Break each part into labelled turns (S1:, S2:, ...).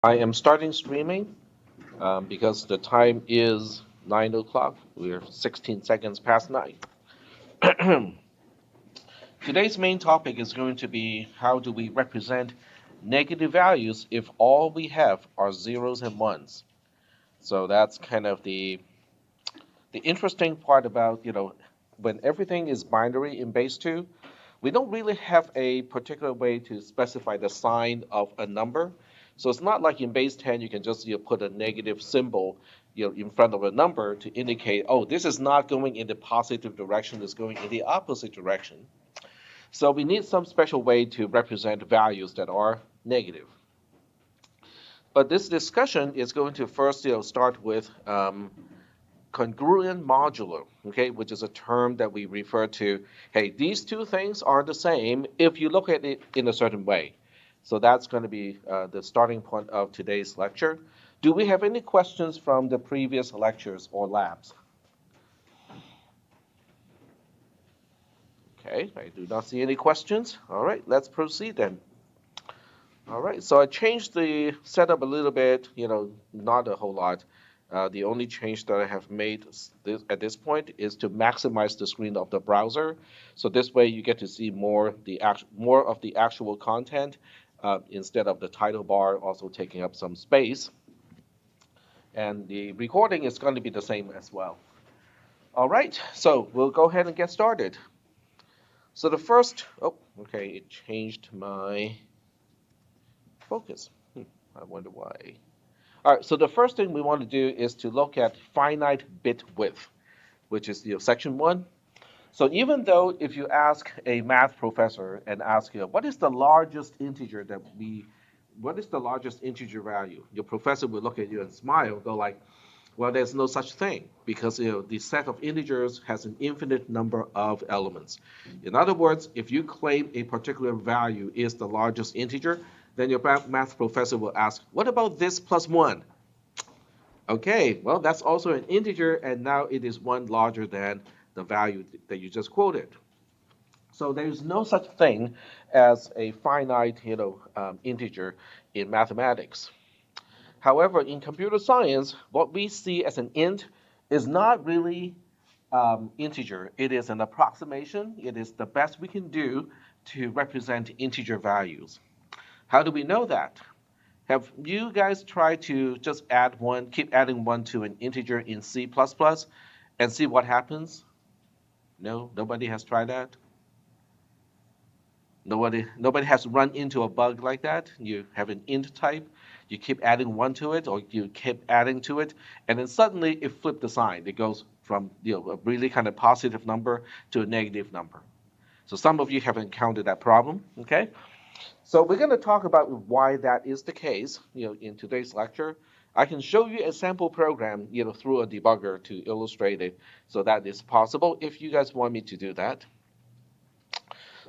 S1: I am starting streaming because the time is 9 o'clock. We're 16 seconds past 9. Today's main topic is going to be how do we represent negative values if all we have are zeros and ones. So that's kind of the interesting part about, when everything is binary in base 2, we don't really have a particular way to specify the sign of a number. So it's not like in base 10 you can just put a negative symbol in front of a number to indicate, oh, this is not going in the positive direction, it's going in the opposite direction. So we need some special way to represent values that are negative. But this discussion is going to first start with congruent modular, okay, which is a term that we refer to. Hey, these two things are the same if you look at it in a certain way. So that's going to be the starting point of today's lecture. Do we have any questions from the previous lectures or labs? Okay, I do not see any questions. All right, let's proceed then. All right, so I changed the setup a little bit, not a whole lot. The only change that I have made at this point is to maximize the screen of the browser. So this way you get to see more of the actual content instead of the title bar also taking up some space. And the recording is going to be the same as well. All right, so we'll go ahead and get started. So the first, oh, okay, it changed my focus. I wonder why. All right, so the first thing we want to do is to look at finite bit width, which is section 1. So even though if you ask a math professor and ask, what is the largest integer what is the largest integer value? Your professor will look at you and smile, go like, well, there's no such thing because the set of integers has an infinite number of elements. In other words, if you claim a particular value is the largest integer, then your math professor will ask, what about this plus 1? Okay, well, that's also an integer, and now it is 1 larger than the value that you just quoted. So there's no such thing as a finite, integer in mathematics. However, in computer science, what we see as an int is not really integer. It is an approximation. It is the best we can do to represent integer values. How do we know that? Have you guys tried to just keep adding 1 to an integer in C++ and see what happens? No, nobody has tried that. Nobody has run into a bug like that. You have an int type, you keep adding 1 to it, or you keep adding to it, and then suddenly it flipped the sign. It goes from a really kind of positive number to a negative number. So some of you have encountered that problem, okay? So we're going to talk about why that is the case, in today's lecture. I can show you a sample program, through a debugger to illustrate it, so that is possible if you guys want me to do that.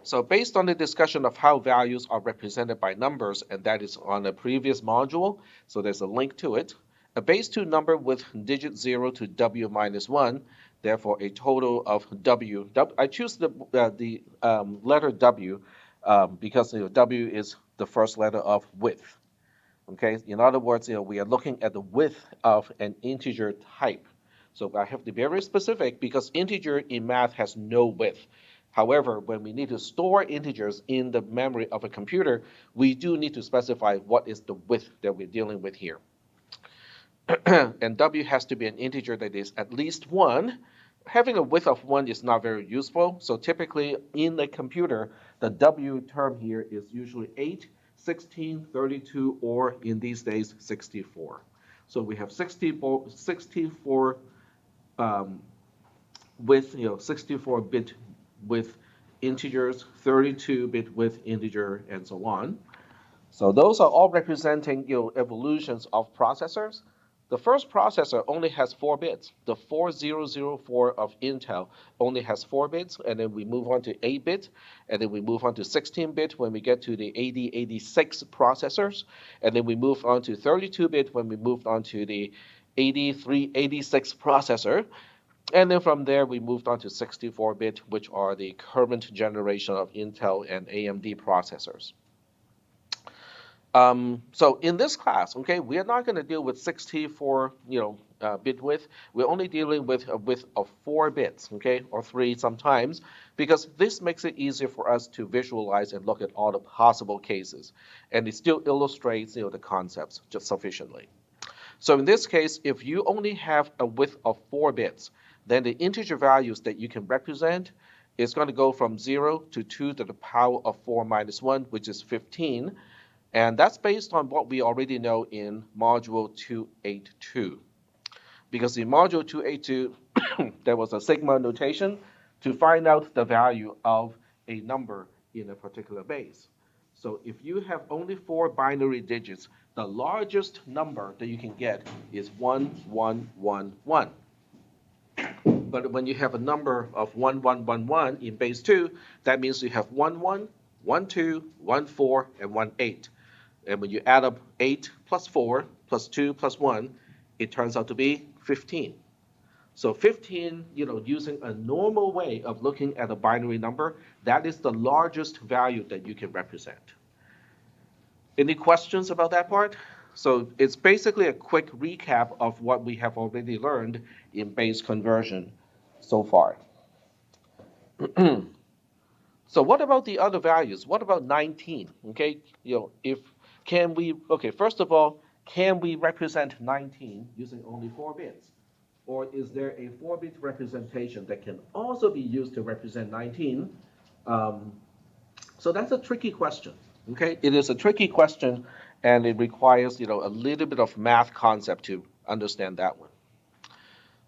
S1: So based on the discussion of how values are represented by numbers, and that is on a previous module, so there's a link to it, a base 2 number with digit 0 to w minus 1, therefore a total of I choose the letter w because w is the first letter of width. Okay, in other words, we are looking at the width of an integer type. So I have to be very specific because integer in math has no width. However, when we need to store integers in the memory of a computer, we do need to specify what is the width that we're dealing with here. And w has to be an integer that is at least 1. Having a width of 1 is not very useful. So typically in the computer, the w term here is usually 8, 16, 32, or in these days, 64. So we have 64 with 64-bit with integers, 32-bit with integer, and so on. So those are all representing evolutions of processors. The first processor only has 4 bits. The 4004 of Intel only has 4 bits, and then we move on to 8-bit, and then we move on to 16-bit when we get to the 8086 processors, and then we move on to 32-bit when we moved on to the 8386 processor. And then from there, we moved on to 64-bit, which are the current generation of Intel and AMD processors. So in this class, okay, we are not going to deal with 64, bit width. We're only dealing with a width of 4 bits, okay, or 3 sometimes, because this makes it easier for us to visualize and look at all the possible cases, and it still illustrates, the concepts just sufficiently. So in this case, if you only have a width of 4 bits, then the integer values that you can represent is going to go from 0 to 2 to the power of 4 minus 1, which is 15. And that's based on what we already know in Module 282. Because in Module 282, there was a sigma notation to find out the value of a number in a particular base. So if you have only 4 binary digits, the largest number that you can get is 1111. But when you have a number of 1111 in base 2, that means you have 11, 12, 14, and 18. And when you add up 8 plus 4 plus 2 plus 1, it turns out to be 15. So 15, using a normal way of looking at a binary number, that is the largest value that you can represent. Any questions about that part? So it's basically a quick recap of what we have already learned in base conversion so far. So what about the other values? What about 19? Okay, first of all, can we represent 19 using only 4 bits? Or is there a 4-bit representation that can also be used to represent 19? So that's a tricky question. Okay, it is a tricky question, and it requires a little bit of math concept to understand that one.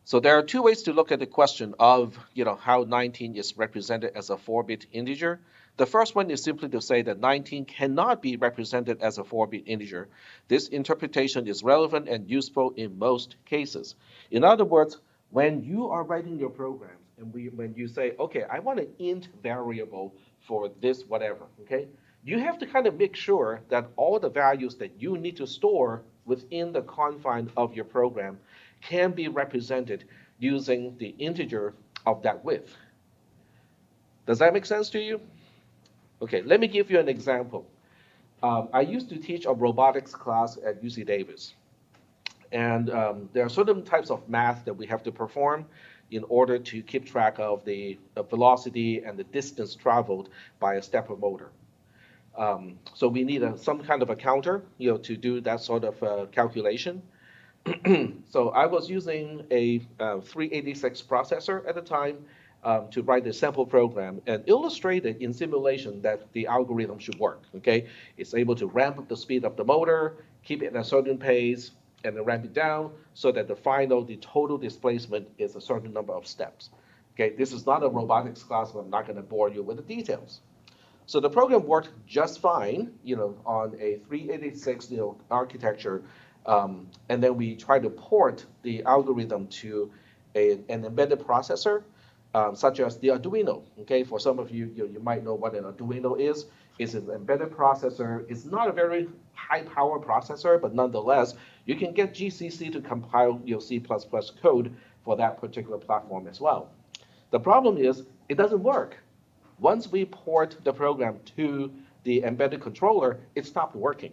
S1: So there are 2 ways to look at the question of how 19 is represented as a 4-bit integer. The first one is simply to say that 19 cannot be represented as a 4-bit integer. This interpretation is relevant and useful in most cases. In other words, when you are writing your programs and when you say, okay, I want an int variable for this whatever, okay, you have to kind of make sure that all the values that you need to store within the confines of your program can be represented using the integer of that width. Does that make sense to you? Okay, let me give you an example. I used to teach a robotics class at UC Davis. And there are certain types of math that we have to perform in order to keep track of the velocity and the distance traveled by a stepper motor. So we need some kind of a counter, to do that sort of calculation. So I was using a 386 processor at the time to write a sample program and illustrated in simulation that the algorithm should work. Okay, it's able to ramp up the speed of the motor, keep it at a certain pace, and then ramp it down so that the total displacement is a certain number of steps. Okay, this is not a robotics class, but I'm not going to bore you with the details. So the program worked just fine, on a 386 architecture. And then we try to port the algorithm to an embedded processor, such as the Arduino. Okay, for some of you, you might know what an Arduino is. It's an embedded processor. It's not a very high-power processor, but nonetheless, you can get GCC to compile your C++ code for that particular platform as well. The problem is it doesn't work. Once we port the program to the embedded controller, it stopped working.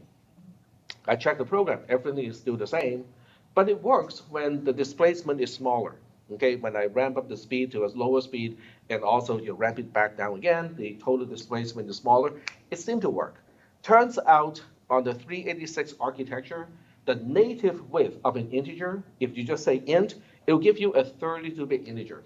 S1: I checked the program, everything is still the same, but it works when the displacement is smaller. Okay, when I ramp up the speed to a lower speed and also you ramp it back down again, the total displacement is smaller, it seemed to work. Turns out on the 386 architecture, the native width of an integer, if you just say int, it will give you a 32-bit integer.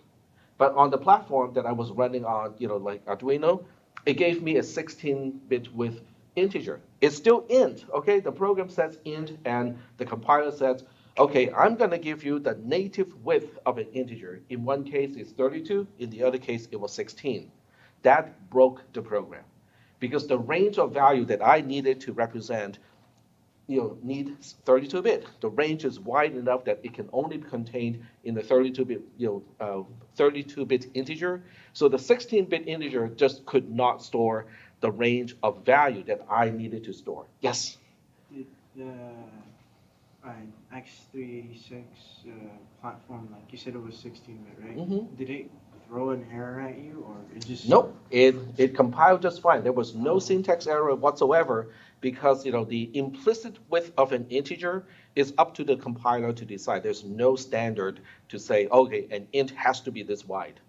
S1: But on the platform that I was running on, like Arduino, it gave me a 16-bit width integer. It's still int, okay? The program says int, and the compiler says, okay, I'm going to give you the native width of an integer. In one case, it's 32. In the other case, it was 16. That broke the program because the range of value that I needed to represent needs 32-bit. The range is wide enough that it can only be contained in the 32-bit, 32-bit integer. So the 16-bit integer just could not store the range of value that I needed to store. Yes.
S2: Did the X386 platform, like you said, it was 16-bit, right?
S1: Mm-hmm.
S2: Did it throw an error at you, or it just?
S1: Nope. It compiled just fine. There was no syntax error whatsoever because the implicit width of an integer is up to the compiler to decide. There's no standard to say, okay, an int has to be this wide,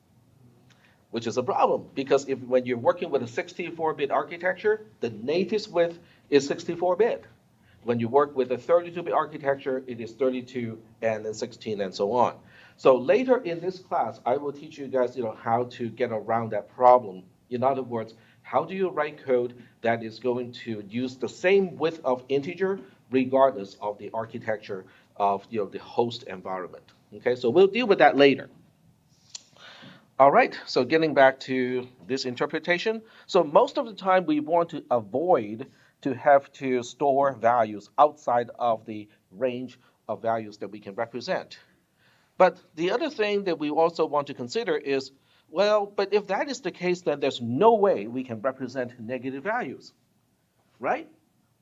S1: which is a problem because when you're working with a 64-bit architecture, the native width is 64-bit. When you work with a 32-bit architecture, it is 32 and then 16 and so on. So later in this class, I will teach you guys, how to get around that problem. In other words, how do you write code that is going to use the same width of integer regardless of the architecture of the host environment? Okay, so we'll deal with that later. All right, so getting back to this interpretation. So most of the time we want to avoid to have to store values outside of the range of values that we can represent. But the other thing that we also want to consider is, well, but if that is the case, then there's no way we can represent negative values, right?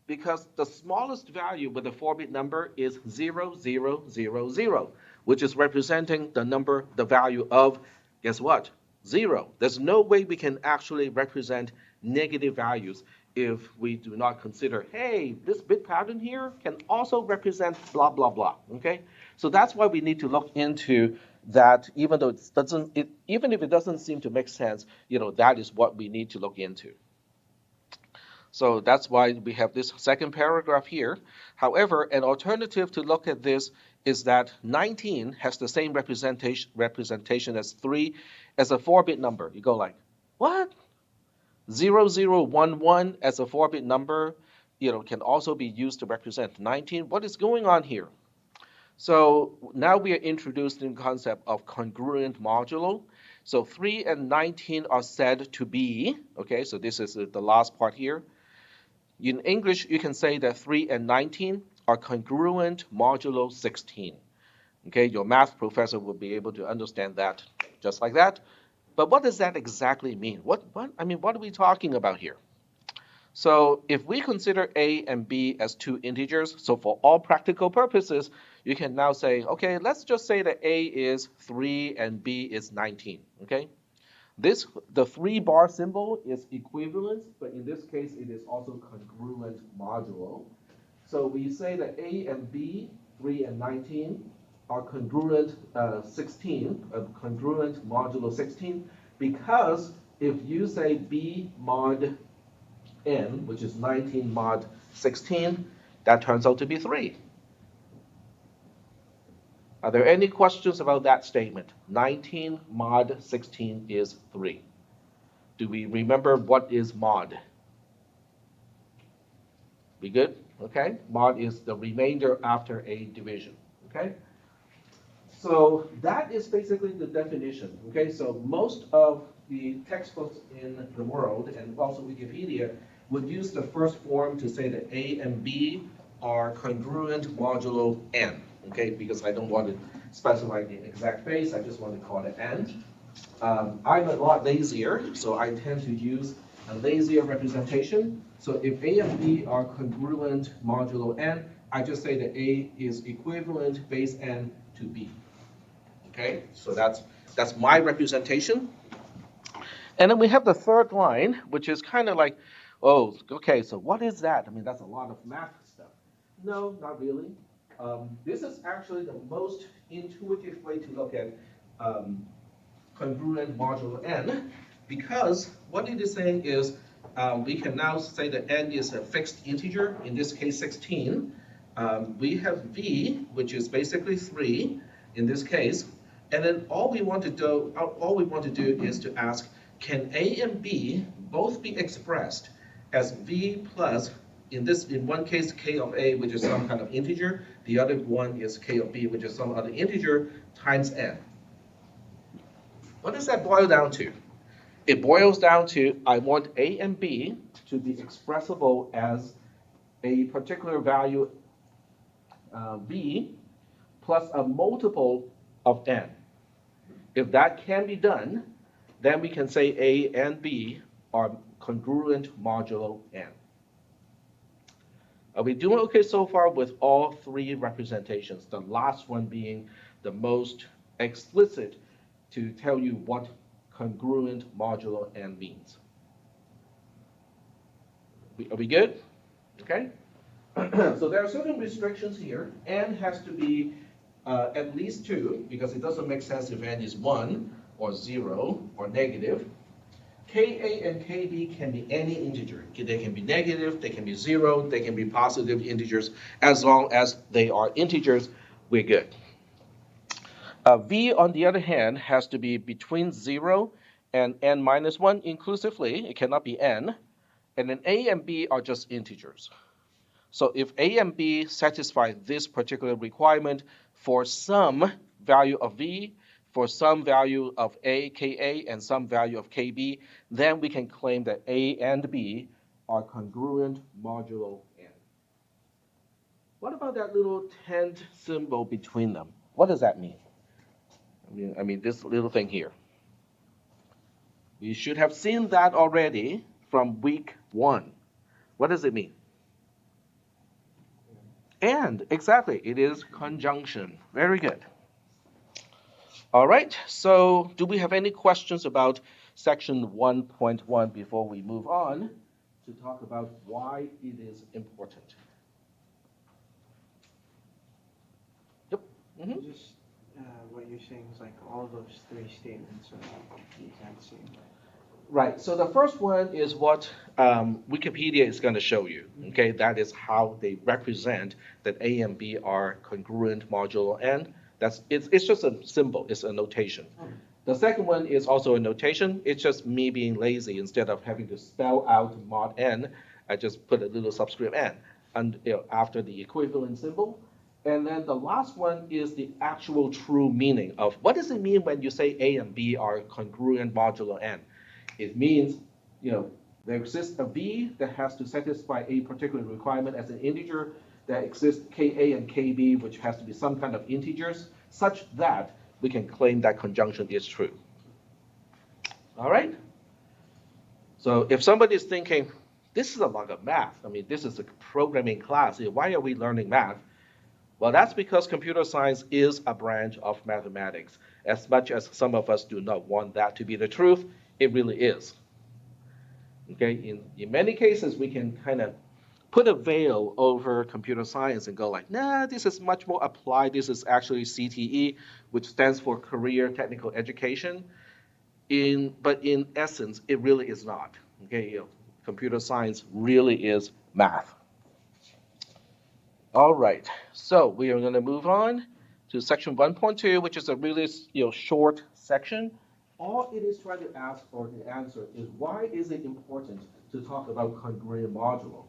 S1: Because the smallest value with a 4-bit number is 0, 0, 0, 0, which is representing the value of, guess what? 0. There's no way we can actually represent negative values if we do not consider, hey, this bit pattern here can also represent blah, blah, blah, okay? So that's why we need to look into that, even if it doesn't seem to make sense, that is what we need to look into. So that's why we have this second paragraph here. However, an alternative to look at this is that 19 has the same representation as 3 as a 4-bit number. You go like, what? 0011 as a 4-bit number, can also be used to represent 19. What is going on here? So now we are introduced in the concept of congruent modulo. So 3 and 19 are said to be, okay, so this is the last part here. In English, you can say that 3 and 19 are congruent modulo 16. Okay, your math professor will be able to understand that just like that. But what does that exactly mean? What are we talking about here? So if we consider a and b as two integers, so for all practical purposes, you can now say, okay, let's just say that a is 3 and b is 19, okay? The 3-bar symbol is equivalence, but in this case, it is also congruent modulo. So we say that a and b, 3 and 19, are congruent 16, congruent modulo 16, because if you say b mod n, which is 19 mod 16, that turns out to be 3. Are there any questions about that statement? 19 mod 16 is 3. Do we remember what is mod? We good? Okay. Mod is the remainder after a division. Okay. So that is basically the definition. Okay. So most of the textbooks in the world, and also Wikipedia, would use the first form to say that a and b are congruent modulo n. Okay, because I don't want to specify the exact base, I just want to call it n. I'm a lot lazier, so I tend to use a lazier representation. So if a and b are congruent modulo n, I just say that a is equivalent base n to b. Okay, so that's my representation. And then we have the third line, which is kind of like, oh, okay, so what is that? I mean, that's a lot of math stuff. No, not really. This is actually the most intuitive way to look at congruent modulo n, because what it is saying is we can now say that n is a fixed integer, in this case 16. We have v, which is basically 3 in this case, and then all we want to do is to ask, can a and b both be expressed as v plus, in one case, k of a, which is some kind of integer, the other one is k of b, which is some other integer, times n. What does that boil down to? It boils down to, I want a and b to be expressible as a particular value b plus a multiple of n. If that can be done, then we can say a and b are congruent modulo n. Are we doing okay so far with all three representations? The last one being the most explicit to tell you what congruent modulo n means. Are we good? Okay? So there are certain restrictions here. N has to be at least 2, because it doesn't make sense if n is 1 or 0 or negative. Ka and kb can be any integer. They can be negative, they can be 0, they can be positive integers. As long as they are integers, we're good. V, on the other hand, has to be between 0 and n minus 1 inclusively. It cannot be n. And then a and b are just integers. So if a and b satisfy this particular requirement for some value of v, for some value of a, ka, and some value of kb, then we can claim that a and b are congruent modulo n. What about that little tent symbol between them? What does that mean? I mean this little thing here. You should have seen that already from week 1. What does it mean? And, exactly, it is conjunction. Very good. All right, so do we have any questions about section 1.1 before we move on to talk about why it is important? Yep. Mm-hmm.
S2: Just what you're saying is like all those 3 statements are the exact same.
S1: Right, so the first one is what Wikipedia is going to show you, okay? That is how they represent that A and B are congruent modulo n. It's just a symbol, it's a notation. The second one is also a notation. It's just me being lazy. Instead of having to spell out mod n, I just put a little subscript n after the equivalent symbol. And then the last one is the actual true meaning of what does it mean when you say A and B are congruent modulo n? It means, there exists a v that has to satisfy a particular requirement as an integer. There exists ka and kb, which has to be some kind of integers, such that we can claim that conjunction is true. All right? So if somebody is thinking, this is a lot of math. I mean, this is a programming class. Why are we learning math? Well, that's because computer science is a branch of mathematics. As much as some of us do not want that to be the truth, it really is. Okay, in many cases, we can kind of put a veil over computer science and go like, nah, this is much more applied. This is actually CTE, which stands for Career Technical Education. But in essence, it really is not. Okay, computer science really is math. All right, so we are going to move on to section 1.2, which is a really short section. All it is trying to ask or to answer is why is it important to talk about congruent modulo?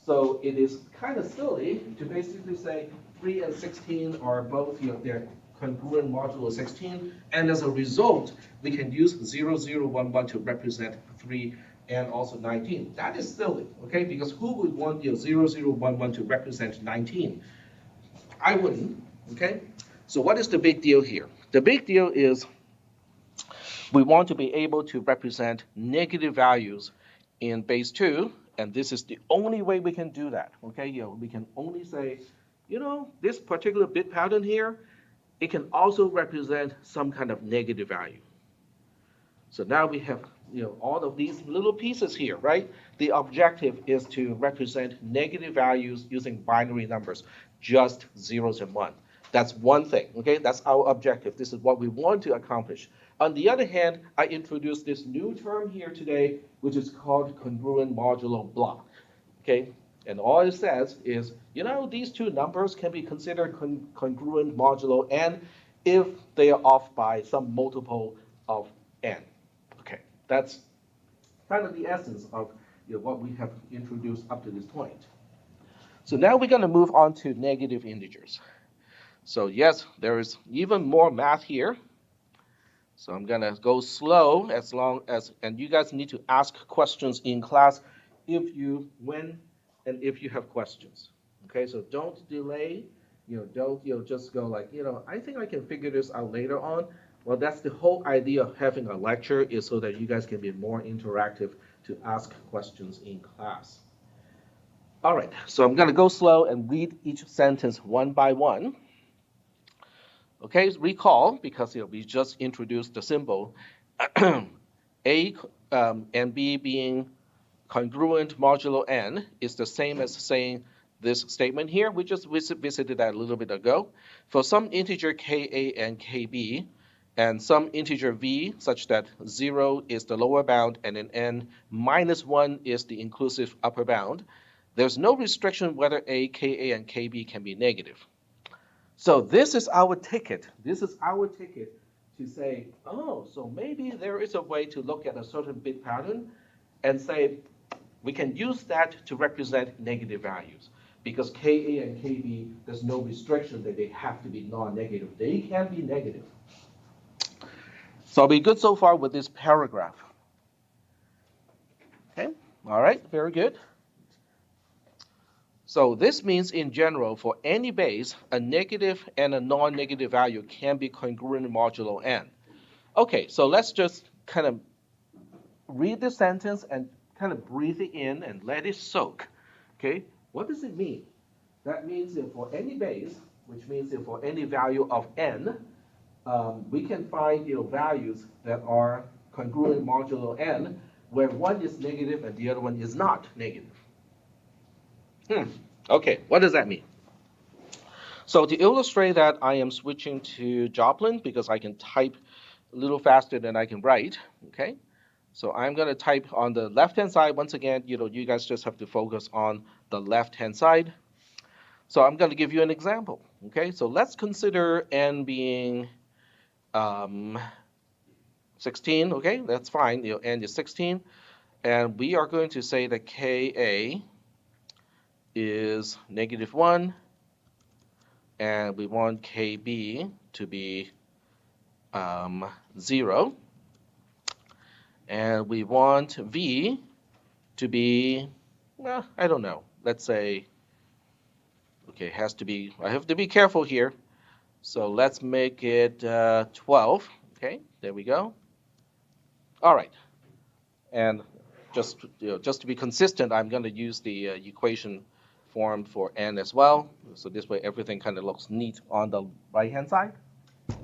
S1: So it is kind of silly to basically say 3 and 16 are both they're congruent modulo 16, and as a result, we can use 0, 0, 1, 1 to represent 3 and also 19. That is silly, okay? Because who would want 0, 0, 1, 1 to represent 19? I wouldn't, okay? So what is the big deal here? The big deal is we want to be able to represent negative values in base 2, and this is the only way we can do that, okay? We can only say, this particular bit pattern here, it can also represent some kind of negative value. So now we have all of these little pieces here, right? The objective is to represent negative values using binary numbers, just zeros and one. That's one thing, okay? That's our objective. This is what we want to accomplish. On the other hand, I introduced this new term here today, which is called congruent modulo block, okay? And all it says is, these two numbers can be considered congruent modulo n if they are off by some multiple of n. Okay, that's kind of the essence of what we have introduced up to this point. So now we're going to move on to negative integers. So yes, there is even more math here. So I'm going to go slow and you guys need to ask questions in class when and if you have questions. Okay, so don't delay, don't just go like, I think I can figure this out later on. Well, that's the whole idea of having a lecture, is so that you guys can be more interactive to ask questions in class. All right, so I'm going to go slow and read each sentence one by one. Okay, recall, because we just introduced the symbol, A and B being congruent modulo n is the same as saying this statement here. We just visited that a little bit ago. For some integer ka and kb, and some integer v such that 0 is the lower bound and then n minus 1 is the inclusive upper bound, there's no restriction whether a, ka, and kb can be negative. So this is our ticket. This is our ticket to say, oh, so maybe there is a way to look at a certain bit pattern and say, we can use that to represent negative values. Because Ka and Kb, there's no restriction that they have to be non-negative. They can be negative. So are we good so far with this paragraph? Okay, all right, very good. So this means in general, for any base, a negative and a non-negative value can be congruent modulo n. Okay, so let's just kind of read the sentence and kind of breathe it in and let it soak. Okay, what does it mean? That means that for any base, which means that for any value of n, we can find values that are congruent modulo n, where one is negative and the other one is not negative. Okay, what does that mean? So to illustrate that, I am switching to Joplin because I can type a little faster than I can write. Okay, so I'm going to type on the left-hand side. Once again, you guys just have to focus on the left-hand side. So I'm going to give you an example. Okay, so let's consider n being 16. Okay, that's fine. N is 16, and we are going to say that Ka is -1, and we want Kb to be 0, and we want V to be, well, I don't know. Let's say, okay, has to be. I have to be careful here. So let's make it 12. Okay, there we go. All right, and just to be consistent, I'm going to use the equation form for n as well. So this way, everything kind of looks neat on the right-hand side.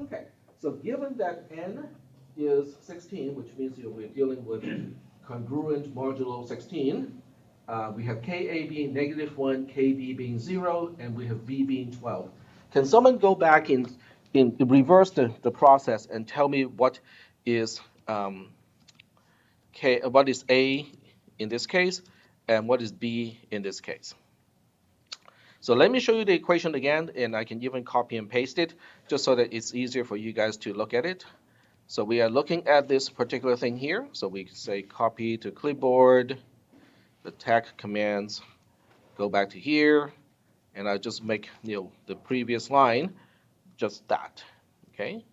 S1: Okay, so given that n is 16, which means we're dealing with congruent modulo 16, we have Ka being -1, Kb being 0, and we have V being 12. Can someone go back in reverse the process and tell me what is what is A in this case and what is B in this case? So let me show you the equation again, and I can even copy and paste it just so that it's easier for you guys to look at it. So we are looking at this particular thing here. So we say copy to clipboard, the tag commands, go back to here, and I just make the previous line just that. Okay.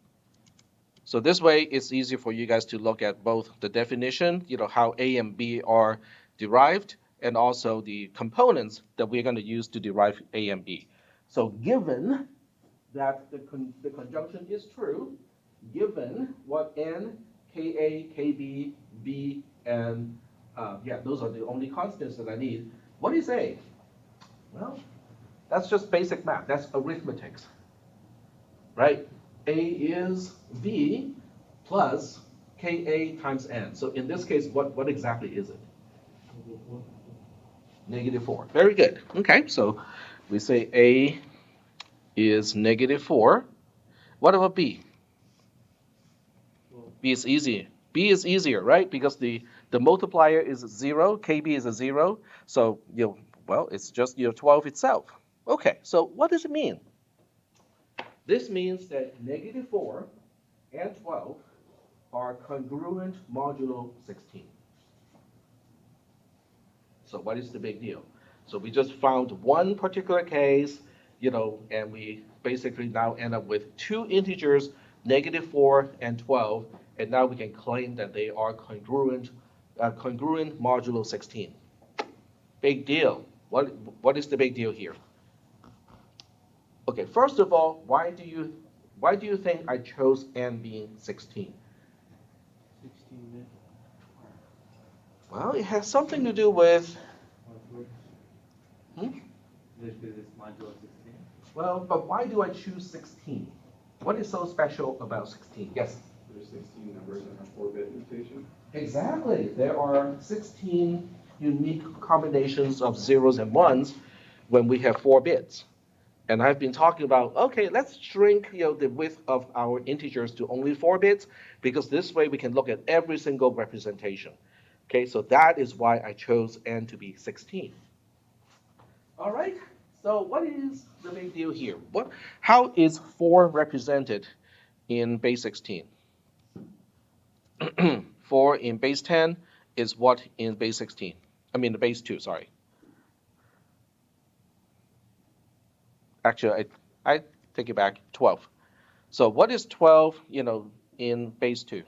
S1: So this way it's easier for you guys to look at both the definition, how A and B are derived, and also the components that we're going to use to derive A and B. So given that the conjunction is true, given what n, Ka, Kb, B, and those are the only constants that I need, what is A? Well, that's just basic math. That's arithmetic, right? A is V plus Ka times n. So in this case, what exactly is it? -4. Very good. Okay, so we say A is -4. What about B? B is easy. B is easier, right? Because the multiplier is 0, Kb is a 0. So well, it's just 12 itself. Okay, so what does it mean? This means that -4 and 12 are congruent modulo 16. So what is the big deal? So we just found one particular case, and we basically now end up with two integers, -4 and 12, and now we can claim that they are congruent modulo 16. Big deal. What is the big deal here? Okay, first of all, why do you think I chose n being 16?
S2: 16
S1: Well, it has something to do with.
S2: Because it's modulo 16.
S1: Well, but why do I choose 16? What is so special about 16? Yes?
S3: There's 16 numbers in a 4-bit notation.
S1: Exactly. There are 16 unique combinations of zeros and ones when we have 4 bits. And I've been talking about, okay, let's shrink the width of our integers to only 4 bits, because this way we can look at every single representation. Okay, so that is why I chose n to be 16. All right, so what is the big deal here? How is 4 represented in base 16? 4 in base 10 is what in base 16? I mean, the base 2, sorry. Actually, I take it back, 12. So what is 12, in base 2?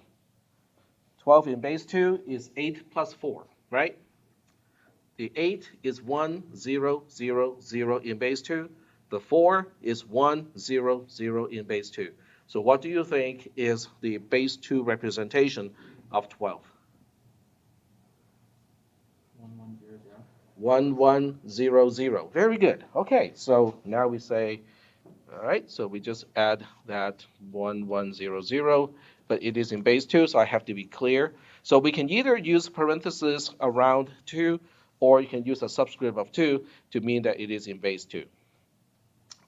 S1: 12 in base 2 is 8 plus 4, right? The 8 is 1, 0, 0, 0 in base 2. The 4 is 1, 0, 0 in base 2. So what do you think is the base 2 representation of 12? 1, 1, 0, 0. Very good. Okay, so now we say, all right, so we just add that 1, 1, 0, 0, but it is in base 2, so I have to be clear. So we can either use parentheses around 2, or you can use a subscript of 2 to mean that it is in base 2.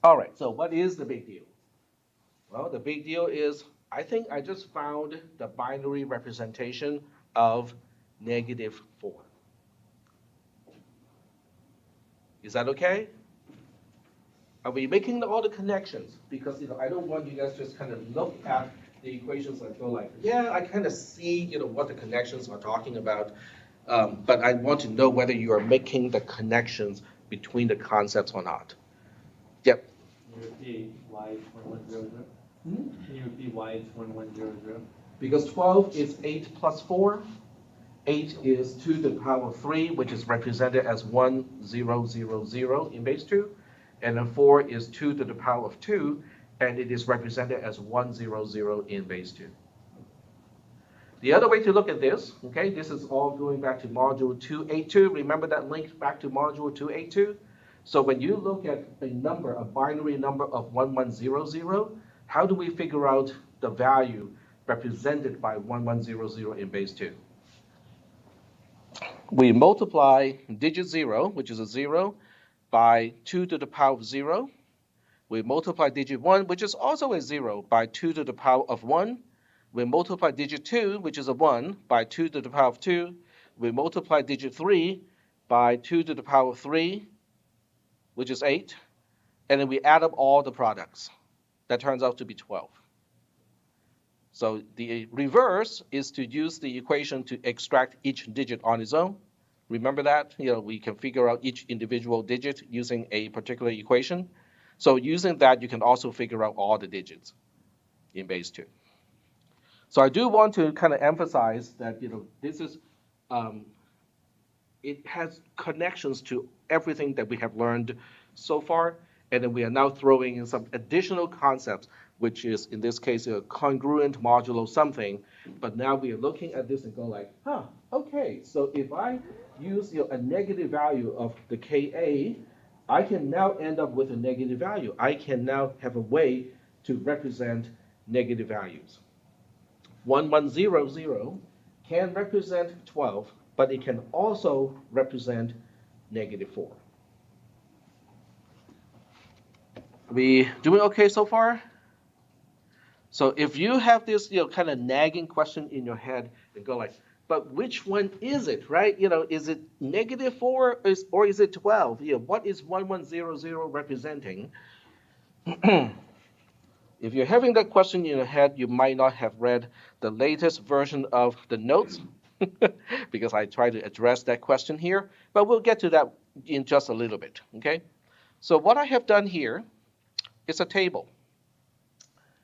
S1: All right, so what is the big deal? Well, the big deal is, I think I just found the binary representation of negative 4. Is that okay? Are we making all the connections? Because I don't want you guys to just kind of look at the equations and go like, yeah, I kind of see what the connections are talking about, but I want to know whether you are making the connections between the concepts or not. Yep.
S3: Can you repeat why it's 1100? Can you repeat why it's 1100?
S1: Because 12 is 8 plus 4. 8 is 2 to the power of 3, which is represented as 1, 0, 0, 0 in base 2. And then 4 is 2 to the power of 2, and it is represented as 1, 0, 0 in base 2. The other way to look at this, okay, this is all going back to module 282. Remember that link back to module 282? So when you look at a number, a binary number of 1100, how do we figure out the value represented by 1100 in base 2? We multiply digit 0, which is a 0, by 2 to the power of 0. We multiply digit 1, which is also a 0, by 2 to the power of 1. We multiply digit 2, which is a 1, by 2 to the power of 2. We multiply digit 3 by 2 to the power of 3, which is 8. And then we add up all the products. That turns out to be 12. So the reverse is to use the equation to extract each digit on its own. Remember that? We can figure out each individual digit using a particular equation. So using that, you can also figure out all the digits in base 2. So I do want to kind of emphasize that this is it has connections to everything that we have learned so far, and then we are now throwing in some additional concepts, which is in this case a congruent modulo something. But now we are looking at this and go like, okay, so if I use a negative value of the Ka, I can now end up with a negative value. I can now have a way to represent negative values. 1100 can represent 12, but it can also represent negative 4. We doing okay so far? So if you have this kind of nagging question in your head and go like, but which one is it, right? Is it negative 4 or is it 12? What is 1100 representing? If you're having that question in your head, you might not have read the latest version of the notes because I try to address that question here, but we'll get to that in just a little bit, okay? So what I have done here is a table.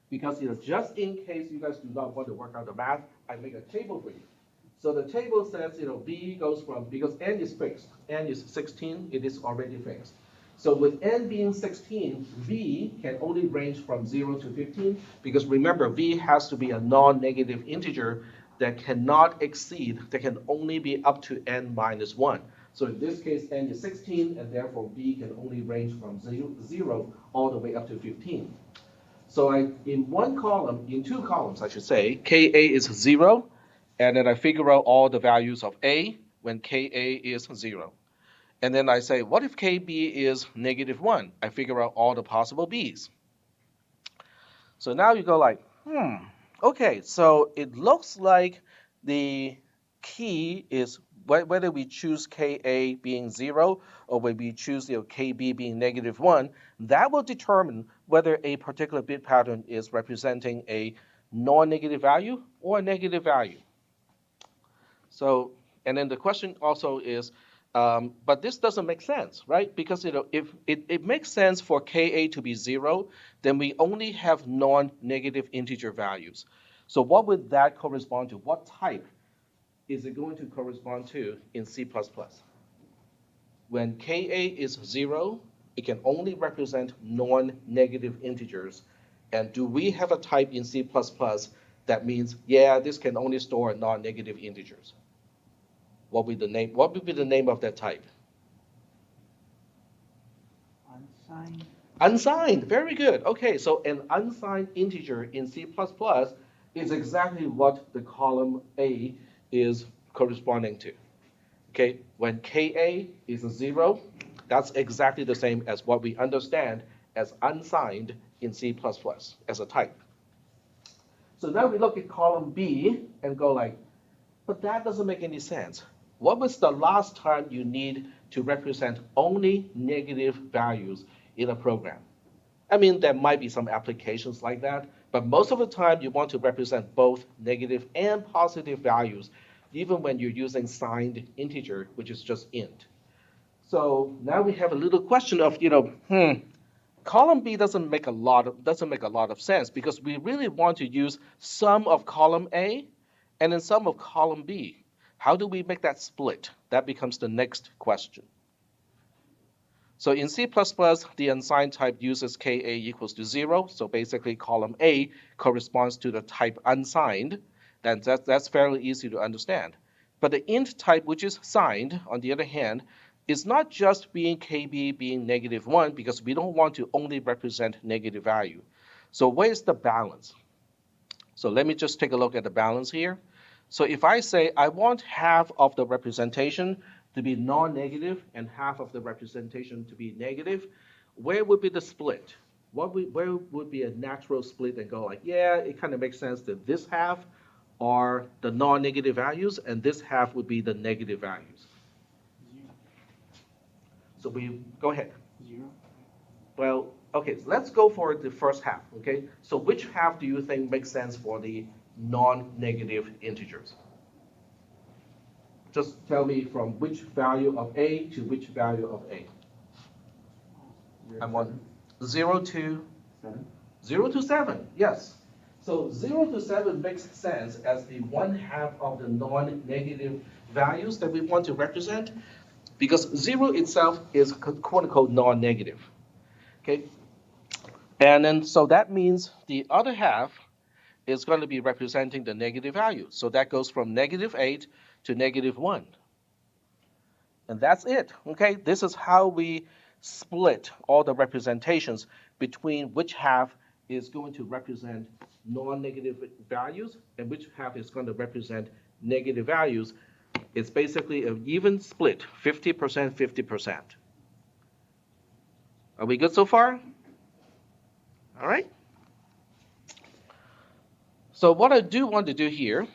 S1: Because just in case you guys do not want to work out the math, I make a table for you. So the table says, B goes from, because n is fixed, n is 16, it is already fixed. So with n being 16, v can only range from 0 to 15, because remember, v has to be a non-negative integer that cannot exceed, that can only be up to n minus 1. So in this case, n is 16, and therefore v can only range from 0 all the way up to 15. So in two columns, I should say, Ka is 0, and then I figure out all the values of A, when Ka is 0. And then I say, what if Kb is -1? I figure out all the possible b's. So now you go like, okay, so it looks like the key is whether we choose Ka being 0 or whether we choose Kb being -1, that will determine whether a particular bit pattern is representing a non-negative value or a negative value. So, and then the question also is, but this doesn't make sense, right? Because if it makes sense for Ka to be 0, then we only have non-negative integer values. So what would that correspond to? What type is it going to correspond to in C++? When Ka is 0, it can only represent non-negative integers. And do we have a type in C++ that means, yeah, this can only store non-negative integers? What would be the name of that type?
S2: Unsigned.
S1: Unsigned. Very good. Okay, so an unsigned integer in C++ is exactly what the column A is corresponding to. Okay, when Ka is 0, that's exactly the same as what we understand as unsigned in C++ as a type. So now we look at column B and go like, but that doesn't make any sense. What was the last time you need to represent only negative values in a program? I mean, there might be some applications like that, but most of the time you want to represent both negative and positive values, even when you're using signed integer, which is just int. So now we have a little question of, column B doesn't make a lot of sense because we really want to use sum of column A and then sum of column B. How do we make that split? That becomes the next question. So in C++, the unsigned type uses Ka equals to 0. So basically column A corresponds to the type unsigned. That's fairly easy to understand. But the int type, which is signed, on the other hand, is not just being Kb being -1 because we don't want to only represent negative value. So where's the balance? So let me just take a look at the balance here. So if I say I want half of the representation to be non-negative and half of the representation to be negative, where would be the split? Where would be a natural split and go like, yeah, it kind of makes sense that this half are the non-negative values and this half would be the negative values?
S2: 0.
S1: So we go ahead.
S2: 0.
S1: Well, okay, so let's go for the first half, okay? So which half do you think makes sense for the non-negative integers? Just tell me from which value of A to which value of A. I want 0 to
S2: 7.
S1: 0 to 7, yes. So 0 to 7 makes sense as the one half of the non-negative values that we want to represent because 0 itself is quote-unquote non-negative. Okay, and then so that means the other half is going to be representing the negative value. So that goes from -8 to -1. And that's it, okay? This is how we split all the representations between which half is going to represent non-negative values and which half is going to represent negative values. It's basically an even split, 50%, 50%. Are we good so far? All right. So what I do want to do here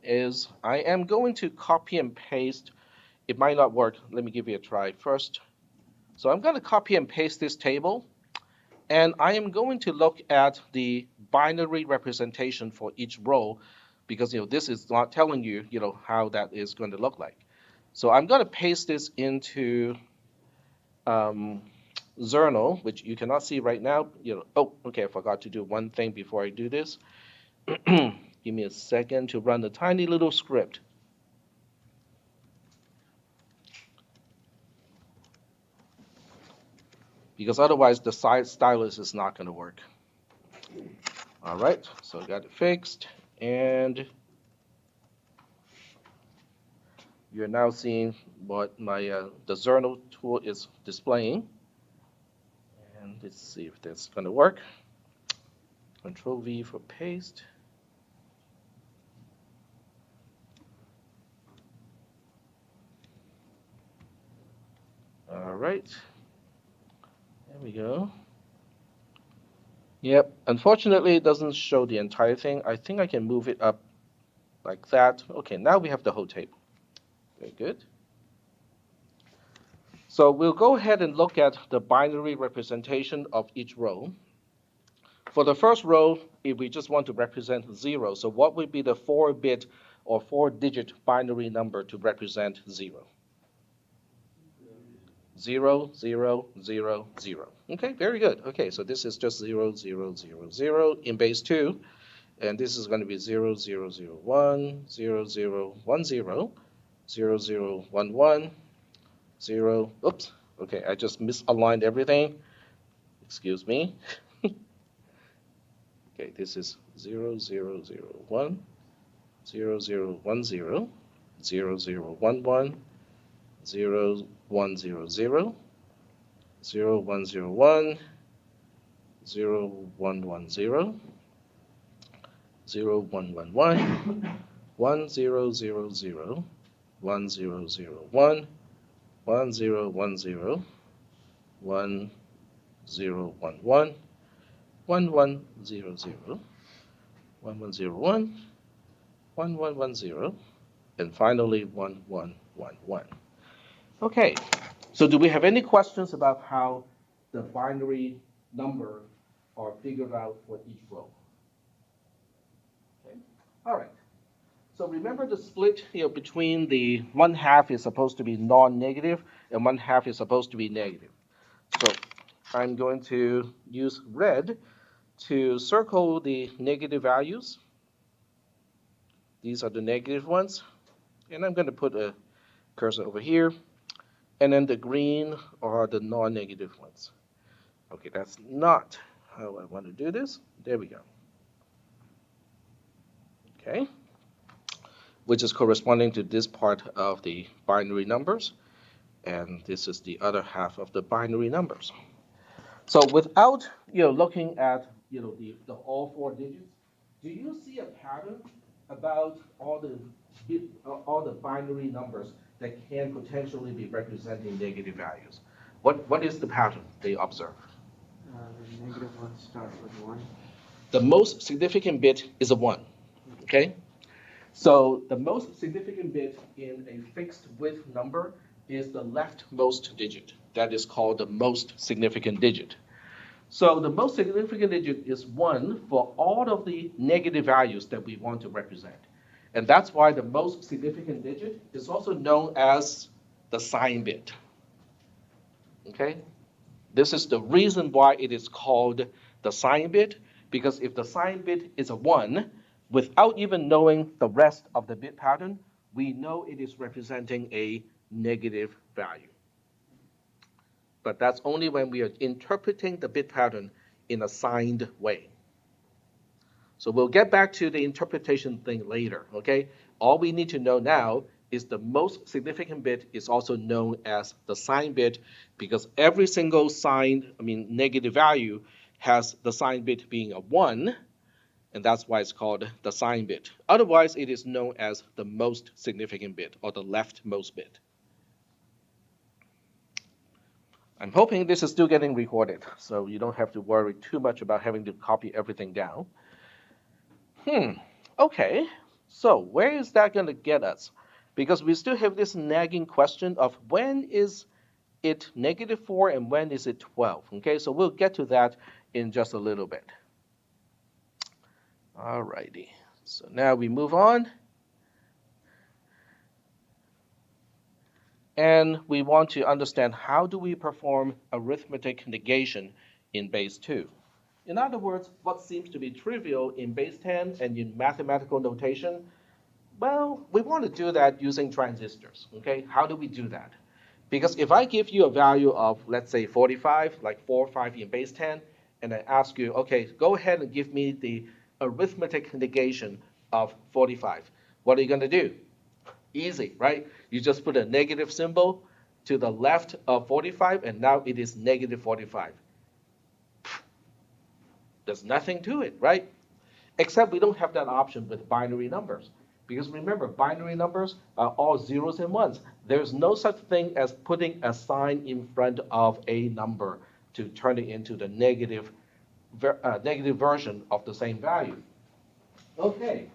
S1: is I am going to copy and paste. It might not work. Let me give you a try first. So I'm going to copy and paste this table, and I am going to look at the binary representation for each row because this is not telling you how that is going to look like. So I'm going to paste this into Zernal, which you cannot see right now. Oh, okay, I forgot to do one thing before I do this. Give me a second to run the tiny little script. Because otherwise the stylus is not going to work. All right, so I got it fixed, and you're now seeing what my the Zernal tool is displaying. And let's see if that's going to work. Control V for paste. All right. There we go. Yep. Unfortunately, it doesn't show the entire thing. I think I can move it up like that. Okay, now we have the whole table. Very good. So we'll go ahead and look at the binary representation of each row. For the first row, if we just want to represent 0, so what would be the 4-bit or 4-digit binary number to represent 0? 0, 0, 0, 0. Okay, very good. Okay, so this is just 0, 0, 0, 0 in base 2. And this is going to be 0, 0, 0, 1, 0, 0, 1, 0, 0, 0, 1, 1, 0. Oops. Okay, I just misaligned everything. Excuse me. Okay, this is 0, 0, 0, 1, 0, 0, 1, 0, 0, 0, 1, 1, 0, 1, 0, 0, 0, 1, 0, 1, 0, 1, 1, 0, 0, 1, 1, 1, 1, 0, 0, 0, 1, 0, 0, 1, 1, 0, 1, 0, 1, 0, 1, 1, 1, 1, 0, 0, 1, 1, 0, 1, 1, 1, 1, 0, and finally 1, 1, 1, 1. Okay, so do we have any questions about how the binary number are figured out for each row? Okay, all right. So remember the split here between the 1/2 is supposed to be non-negative and 1/2 is supposed to be negative. So I'm going to use red to circle the negative values. These are the negative ones. And I'm going to put a cursor over here. And then the green are the non-negative ones. Okay, that's not how I want to do this. There we go. Okay, which is corresponding to this part of the binary numbers. And this is the other half of the binary numbers. So without looking at the all 4 digits, do you see a pattern about all the binary numbers that can potentially be representing negative values? What is the pattern they observe?
S2: The negative ones start with 1.
S1: The most significant bit is a 1. Okay? So the most significant bit in a fixed width number is the leftmost digit. That is called the most significant digit. So the most significant digit is 1 for all of the negative values that we want to represent. And that's why the most significant digit is also known as the sign bit. Okay? This is the reason why it is called the sign bit, because if the sign bit is a 1, without even knowing the rest of the bit pattern, we know it is representing a negative value. But that's only when we are interpreting the bit pattern in a signed way. So we'll get back to the interpretation thing later, okay? All we need to know now is the most significant bit is also known as the sign bit, because every single negative value has the sign bit being a 1, and that's why it's called the sign bit. Otherwise, it is known as the most significant bit, or the leftmost bit. I'm hoping this is still getting recorded, so you don't have to worry too much about having to copy everything down. Okay, so where is that going to get us? Because we still have this nagging question of when is it -4 and when is it 12? Okay, so we'll get to that in just a little bit. All righty, so now we move on. And we want to understand how do we perform arithmetic negation in base 2. In other words, what seems to be trivial in base 10 and in mathematical notation, well, we want to do that using transistors, okay? How do we do that? Because if I give you a value of, let's say, 45, like 4 or 5 in base 10, and I ask you, okay, go ahead and give me the arithmetic negation of 45, what are you going to do? Easy, right? You just put a negative symbol to the left of 45, and now it is -45. There's nothing to it, right? Except we don't have that option with binary numbers. Because remember, binary numbers are all zeros and ones. There's no such thing as putting a sign in front of a number to turn it into the negative version of the same value. Okay,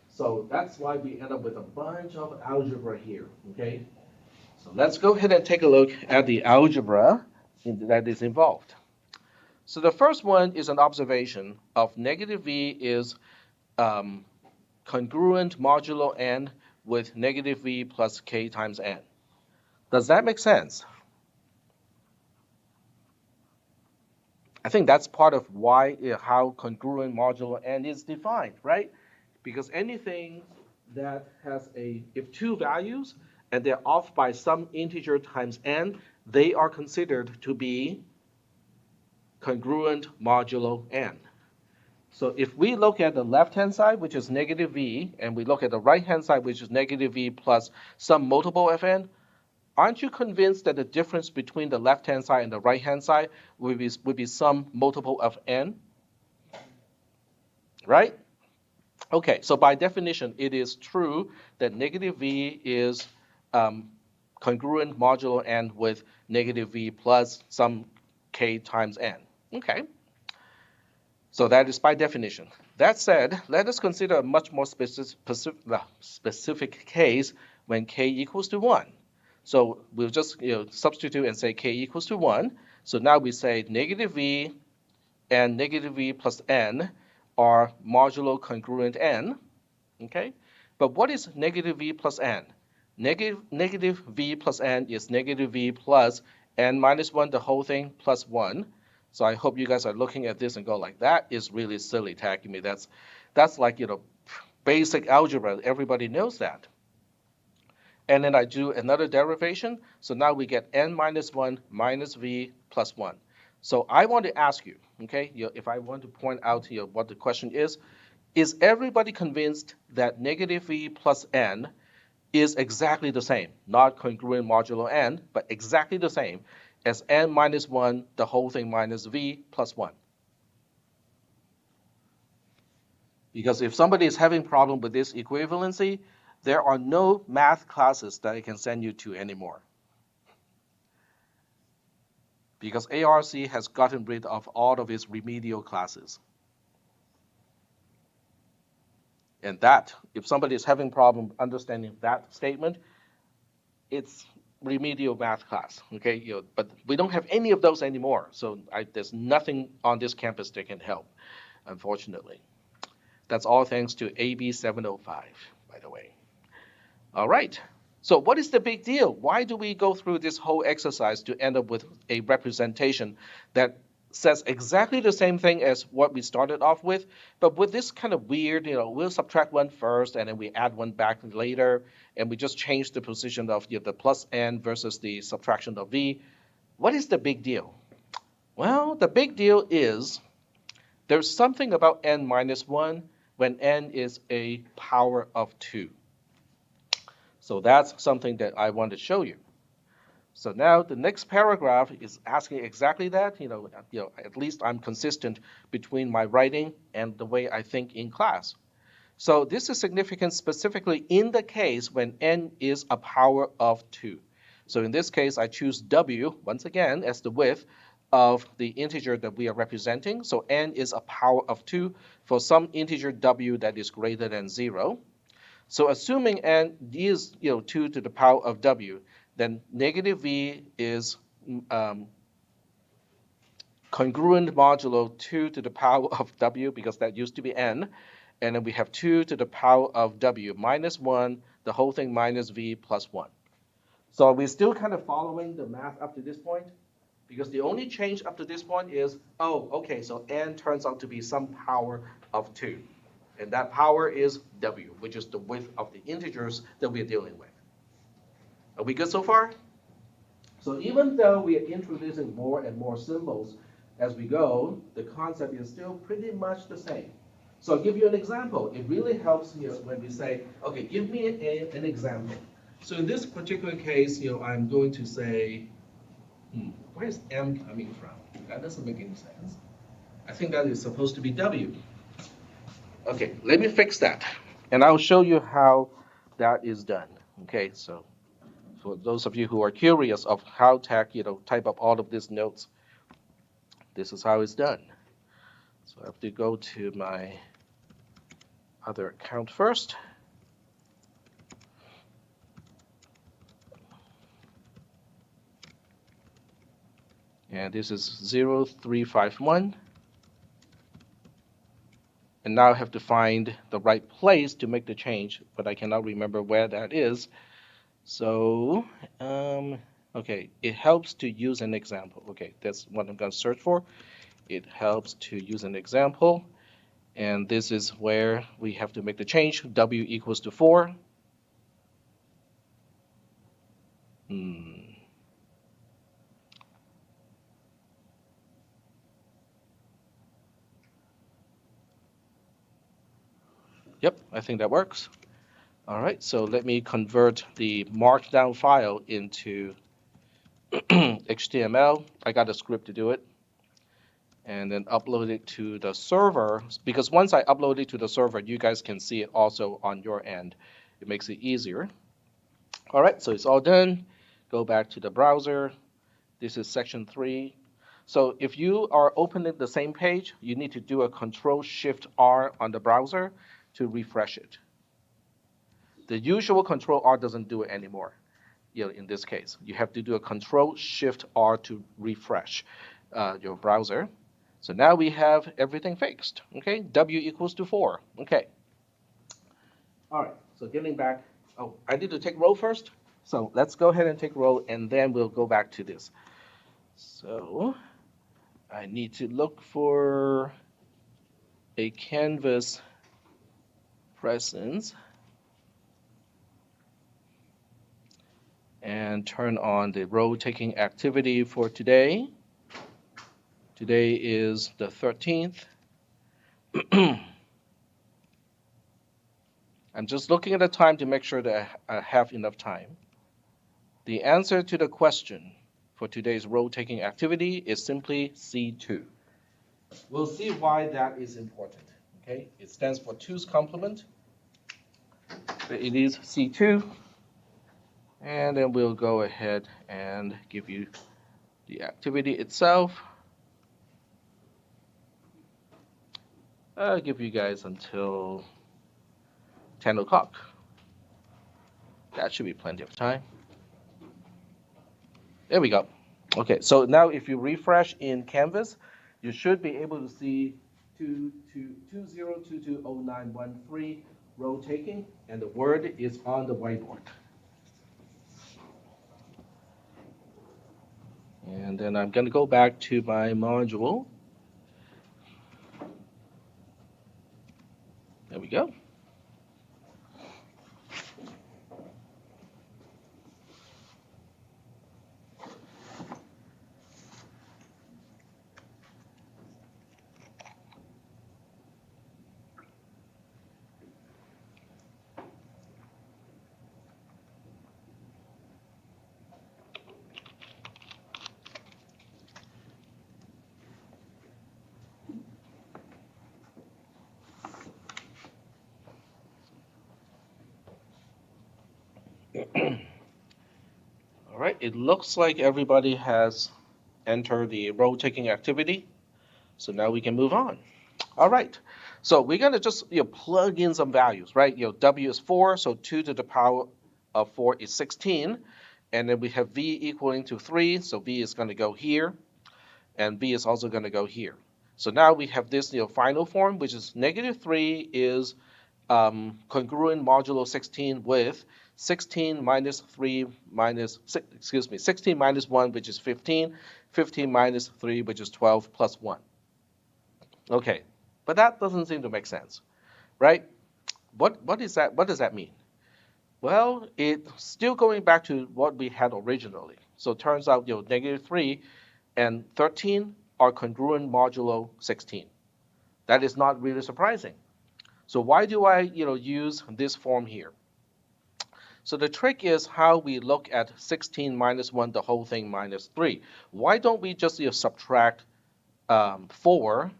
S1: so that's why we end up with a bunch of algebra here, okay? So let's go ahead and take a look at the algebra that is involved. So the first one is an observation of negative v is congruent modulo n with negative v plus k times n. Does that make sense? I think that's part of why how congruent modulo n is defined, right? Because anything that has if two values and they're off by some integer times n, they are considered to be congruent modulo n. So if we look at the left-hand side, which is negative v, and we look at the right-hand side, which is negative v plus some multiple of n, aren't you convinced that the difference between the left-hand side and the right-hand side would be some multiple of n? Right? Okay, so by definition, it is true that negative v is congruent modulo n with negative v plus some k times n. Okay, so that is by definition. That said, let us consider a much more specific case when k equals to 1. So we'll just substitute and say k equals to 1. So now we say negative v and negative v plus n are modulo congruent n. Okay, but what is negative v plus n? Negative v plus n is negative v plus n minus 1, the whole thing, plus 1. So I hope you guys are looking at this and go like, that is really silly, Takumi. That's like, basic algebra. Everybody knows that. And then I do another derivation. So now we get n minus 1 minus v plus 1. So I want to ask you, okay, if I want to point out here what the question is everybody convinced that negative v plus n is exactly the same, not congruent modulo n, but exactly the same as n minus 1, the whole thing minus v plus 1? Because if somebody is having problem with this equivalency, there are no math classes that I can send you to anymore. Because ARC has gotten rid of all of its remedial classes. And that, if somebody is having problem understanding that statement, it's remedial math class, okay? But we don't have any of those anymore, so there's nothing on this campus that can help, unfortunately. That's all thanks to AB 705, by the way. All right, so what is the big deal? Why do we go through this whole exercise to end up with a representation that says exactly the same thing as what we started off with, but with this kind of weird, we'll subtract one first and then we add one back later, and we just change the position of the plus n versus the subtraction of v. What is the big deal? Well, the big deal is there's something about n minus 1 when n is a power of 2. So that's something that I want to show you. So now the next paragraph is asking exactly that. At least I'm consistent between my writing and the way I think in class. So this is significant specifically in the case when n is a power of 2. So in this case, I choose w, once again, as the width of the integer that we are representing. So n is a power of 2 for some integer w that is greater than 0. So assuming n is 2 to the power of w, then negative v is congruent modulo 2 to the power of w, because that used to be n. And then we have 2 to the power of w minus 1, the whole thing minus v plus 1. So are we still kind of following the math up to this point? Because the only change up to this point is, okay, so n turns out to be some power of 2. And that power is w, which is the width of the integers that we're dealing with. Are we good so far? So even though we are introducing more and more symbols as we go, the concept is still pretty much the same. So I'll give you an example. It really helps when we say, okay, give me an example. So in this particular case, I'm going to say, where is m coming from? That doesn't make any sense. I think that is supposed to be w. Okay, let me fix that. And I'll show you how that is done. Okay, so for those of you who are curious of how to type up all of these notes, this is how it's done. So I have to go to my other account first. And this is 0351. And now I have to find the right place to make the change, but I cannot remember where that is. So, okay, it helps to use an example. Okay, that's what I'm going to search for. It helps to use an example. And this is where we have to make the change. W equals to 4. Yep, I think that works. All right, so let me convert the markdown file into HTML. I got a script to do it. And then upload it to the server, because once I upload it to the server, you guys can see it also on your end. It makes it easier. All right, so it's all done. Go back to the browser. This is section 3. So if you are opening the same page, you need to do a Control-Shift-R on the browser to refresh it. The usual Control-R doesn't do it anymore. In this case, you have to do a Control-Shift-R to refresh your browser. So now we have everything fixed. Okay, W equals to 4. Okay. All right, so getting back. Oh, I need to take row first. So let's go ahead and take row, and then we'll go back to this. So I need to look for a canvas presence and turn on the row taking activity for today. Today is the 13th. I'm just looking at the time to make sure that I have enough time. The answer to the question for today's row-taking activity is simply C2. We'll see why that is important. Okay, it stands for 2's complement. It is C2. And then we'll go ahead and give you the activity itself. I'll give you guys until 10 o'clock. That should be plenty of time. There we go. Okay, so now if you refresh in Canvas, you should be able to see 20220913 row taking, and the word is on the whiteboard. And then I'm going to go back to my module. There we go. All right, it looks like everybody has entered the row taking activity. So now we can move on. All right, so we're gonna just plug in some values, right? W is 4, so 2 to the power of 4 is 16. And then we have V equaling to 3, so V is gonna go here. And V is also gonna go here. So now we have this final form, which is -3 is congruent modulo 16 with 16 minus 3 minus, 16 minus 1, which is 15, 15 minus 3, which is 12, plus 1. Okay, but that doesn't seem to make sense, right? What is that? What does that mean? Well, it's still going back to what we had originally. So it turns out, -3 and 13 are congruent modulo 16. That is not really surprising. So why do I, use this form here? So the trick is how we look at 16 minus 1, the whole thing minus 3. Why don't we just subtract 4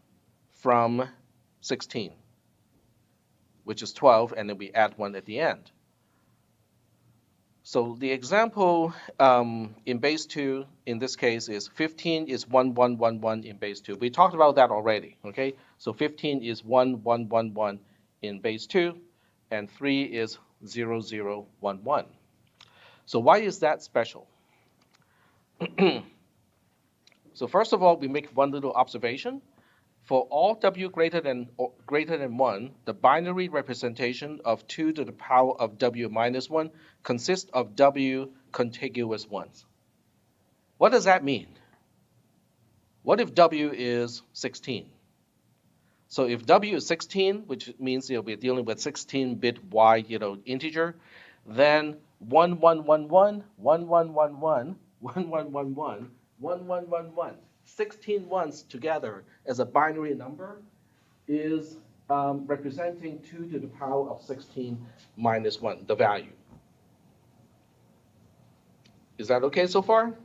S1: from 16? which is 12, and then we add 1 at the end. So the example in base 2 in this case is 15 is 1, 1, 1, 1 in base 2. We talked about that already, okay? So 15 is 1, 1, 1, 1 in base 2, and 3 is 0, 0, 1, 1. So why is that special? So first of all, we make one little observation. For all w greater than 1, the binary representation of 2 to the power of w minus 1 consists of w contiguous ones. What does that mean? What if w is 16? So if w is 16, which means we're dealing with 16-bit y integer, then 1, 1, 1, 1, 1, 1, 1, 1, 1, 1, 1, 1, 1, 1, 1, 1, 16 ones together as a binary number is representing 2 to the power of 16 minus 1, the value. Is that okay so far?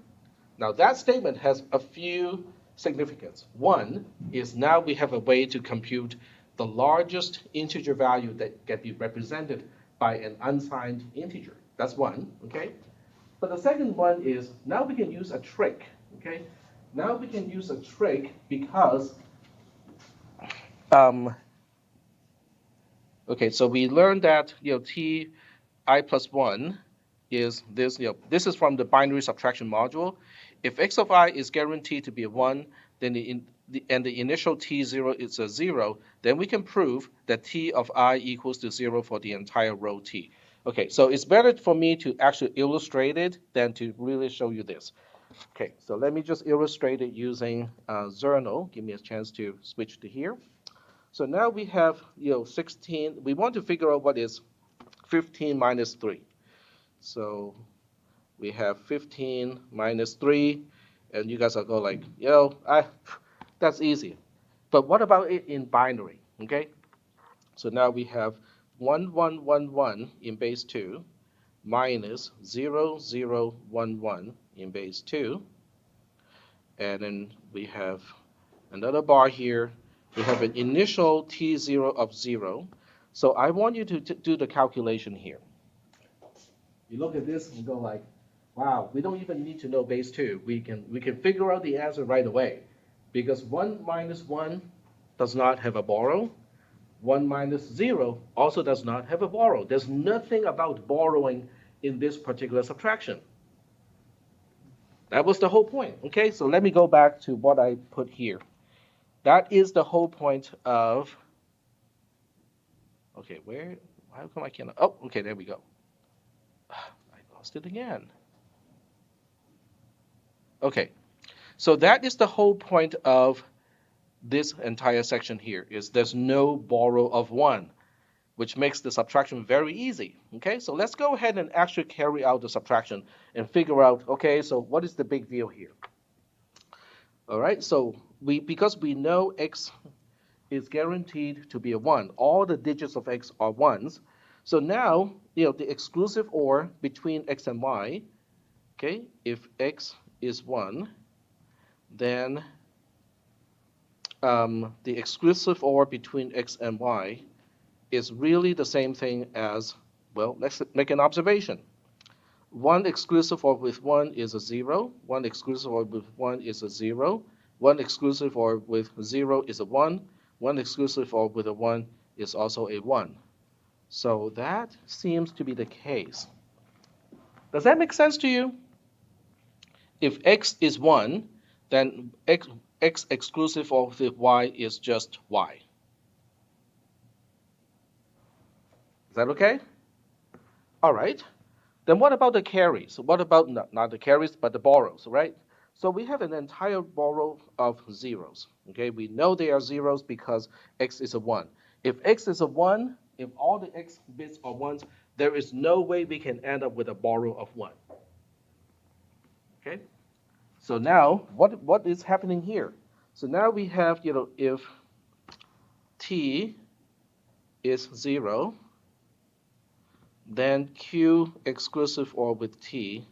S1: Now that statement has a few significance. One is now we have a way to compute the largest integer value that can be represented by an unsigned integer. That's one, okay? But the second one is now we can use a trick, okay? Now we can use a trick because, okay, so we learned that, ti plus 1 is this, this is from the binary subtraction module. If x of I is guaranteed to be a 1, then the initial t0 is a 0, then we can prove that t of I equals to 0 for the entire row t. Okay, so it's better for me to actually illustrate it than to really show you this. Okay, so let me just illustrate it using Zernal. Give me a chance to switch to here. So now we have 16. We want to figure out what is 15 minus 3. So we have 15 minus 3, and you guys are going like, that's easy. But what about it in binary, okay? So now we have 1, 1, 1, 1 in base 2 minus 0, 0, 1, 1 in base 2. And then we have another bar here. We have an initial t0 of 0. So I want you to do the calculation here. You look at this and go like, wow, we don't even need to know base 2. We can figure out the answer right away. Because 1 minus 1 does not have a borrow. 1 minus 0 also does not have a borrow. There's nothing about borrowing in this particular subtraction. That was the whole point. Okay, so let me go back to what I put here. That is the whole point of, okay, how come I cannot, oh, okay, there we go. I lost it again. Okay, so that is the whole point of this entire section here, is there's no borrow of 1, which makes the subtraction very easy. Okay, so let's go ahead and actually carry out the subtraction and figure out, okay, so what is the big deal here? All right, so because we know x is guaranteed to be a 1, all the digits of x are 1s. So now, the exclusive OR between x and y, okay, if x is 1, then the exclusive OR between x and y is really the same thing as, well, let's make an observation. One exclusive OR with 1 is a 0. One exclusive OR with 1 is a 0. One exclusive OR with 0 is a 1. One exclusive OR with a 1 is also a 1. So that seems to be the case. Does that make sense to you? If x is 1, then x exclusive of the y is just y. Is that okay? All right. Then what about the carries? What about not the carries, but the borrows, right? So we have an entire borrow of zeros. Okay, we know they are zeros because x is a 1. If x is a 1, if all the x bits are 1s, there is no way we can end up with a borrow of 1. Okay? So now, what is happening here? So now we have, if t is 0, then q exclusive OR with t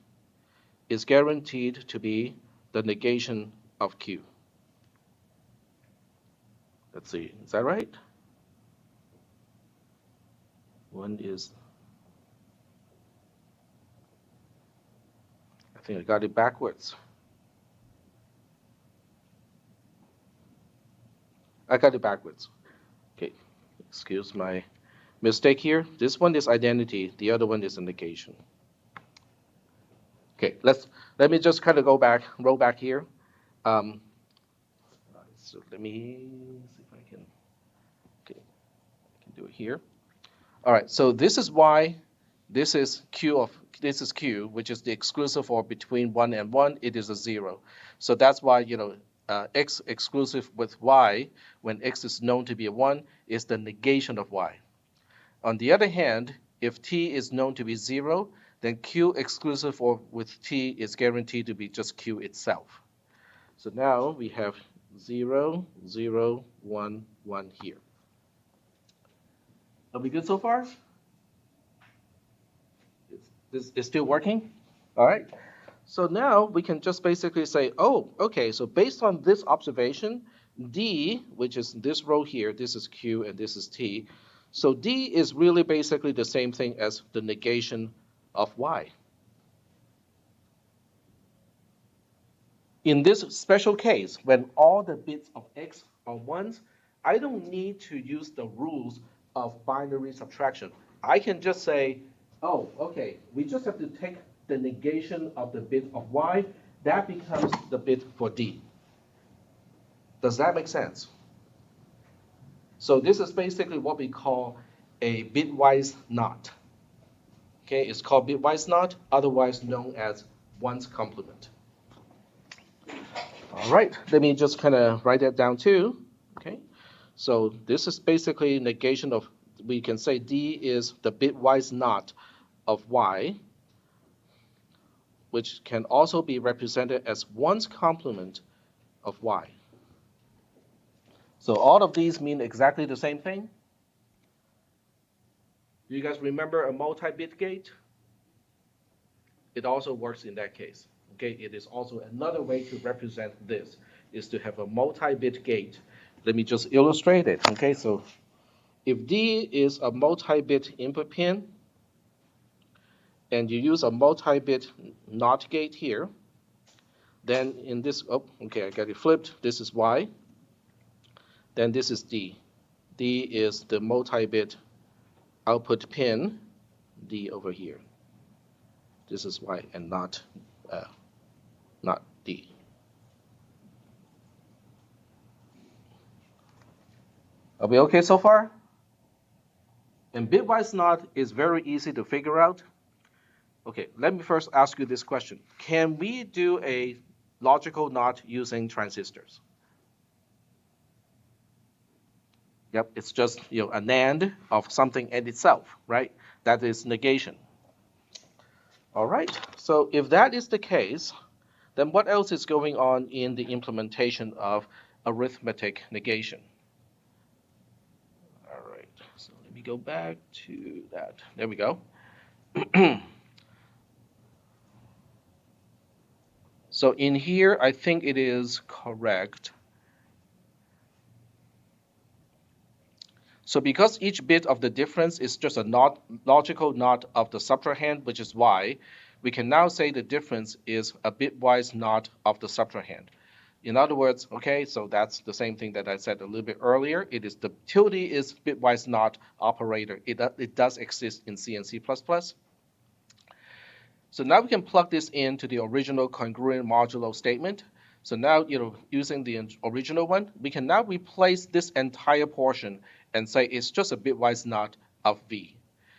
S1: is guaranteed to be the negation of q. Let's see, is that right? One is, I think I got it backwards. I got it backwards. Okay, excuse my mistake here. This one is identity, the other one is a negation. Okay, let me just kind of roll back here. So let me see if I can, okay, I can do it here. All right, so this is Y, this is Q, which is the exclusive or between 1 and 1, it is a 0. So that's why, X exclusive with Y, when X is known to be a 1, is the negation of Y. On the other hand, if T is known to be 0, then Q exclusive or with T is guaranteed to be just Q itself. So now we have 0, 0, 1, 1 here. Are we good so far? Is still working? All right. So now we can just basically say, oh, okay, so based on this observation, D, which is this row here, this is Q and this is T. So D is really basically the same thing as the negation of Y. In this special case, when all the bits of X are ones, I don't need to use the rules of binary subtraction. I can just say, oh, okay, we just have to take the negation of the bit of Y. That becomes the bit for D. Does that make sense? So this is basically what we call a bitwise knot. Okay, it's called bitwise knot, otherwise known as one's complement. All right, let me just kind of write that down too. Okay, so this is basically negation of, we can say D is the bitwise knot of Y, which can also be represented as one's complement of Y. So all of these mean exactly the same thing. Do you guys remember a multi-bit gate? It also works in that case. Okay, it is also another way to represent this, is to have a multi-bit gate. Let me just illustrate it. Okay, so if D is a multi-bit input pin, and you use a multi-bit NOT gate here, then in this, oh, okay, I got it flipped. This is Y. Then this is D. D is the multi-bit output pin, D over here. This is Y and not D. Are we okay so far? And bitwise knot is very easy to figure out. Okay, let me first ask you this question. Can we do a logical knot using transistors? Yep, it's just a NAND of something in itself, right? That is negation. All right, so if that is the case, then what else is going on in the implementation of arithmetic negation? All right, so let me go back to that. There we go. So in here, I think it is correct. So because each bit of the difference is just a logical knot of the subtrahend, which is Y, we can now say the difference is a bitwise knot of the subtrahend. In other words, okay, so that's the same thing that I said a little bit earlier. It is the tilde is bitwise knot operator. It does exist in C and C++. So now we can plug this into the original congruent modulo statement. So now, using the original one, we can now replace this entire portion and say it's just a bitwise knot of V.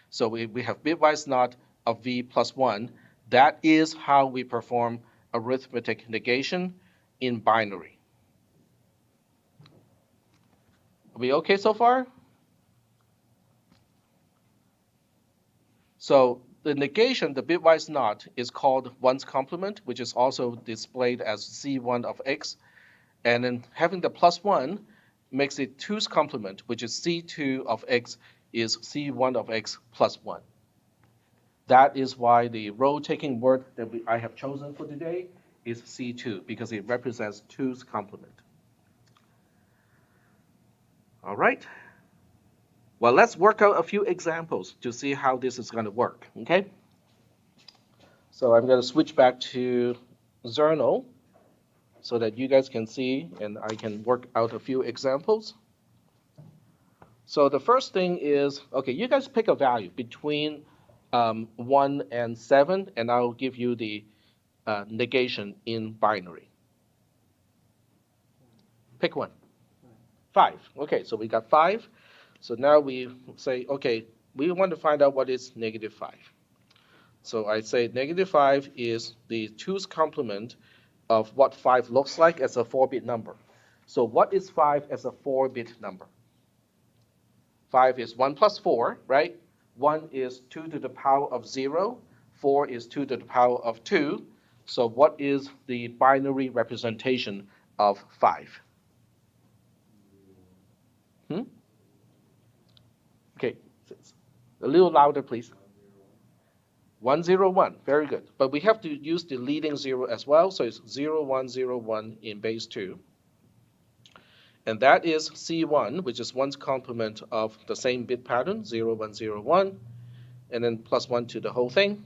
S1: So we have bitwise knot of V plus 1. That is how we perform arithmetic negation in binary. Are we okay so far? So the negation, the bitwise knot, is called one's complement, which is also displayed as C1 of X. And then having the plus 1 makes it 2's complement, which is C2 of X is C1 of X plus 1. That is why the row-taking word that I have chosen for today is C2, because it represents 2's complement. All right. Well, let's work out a few examples to see how this is going to work, okay? So I'm going to switch back to Zernal so that you guys can see and I can work out a few examples. So the first thing is, okay, you guys pick a value between 1 and 7, and I'll give you the negation in binary. Pick one. 5. Okay, so we got 5. So now we say, okay, we want to find out what is negative 5. So I say negative 5 is the 2's complement of what 5 looks like as a 4-bit number. So what is 5 as a 4-bit number? 5 is 1 plus 4, right? 1 is 2 to the power of 0. 4 is 2 to the power of 2. So what is the binary representation of 5? Okay, a little louder, please. 101, very good. But we have to use the leading 0 as well, so it's 0101 in base 2. And that is C1, which is 1's complement of the same bit pattern, 0101, and then plus 1 to the whole thing.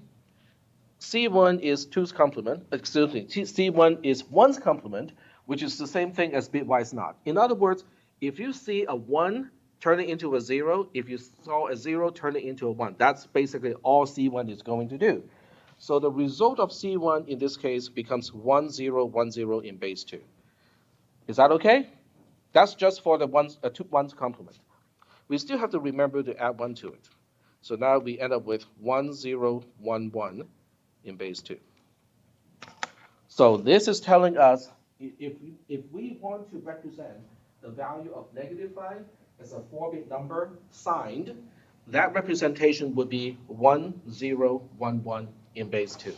S1: C1 is 2's complement, excuse me, C1 is 1's complement, which is the same thing as bitwise not. In other words, if you see a 1 turn it into a 0, if you saw a 0 turn it into a 1, that's basically all C1 is going to do. So the result of C1 in this case becomes 1010 in base 2. Is that okay? That's just for the 1's complement. We still have to remember to add 1 to it. So now we end up with 1011 in base 2. So this is telling us if we want to represent the value of negative 5 as a 4-bit number signed, that representation would be 1011 in base 2.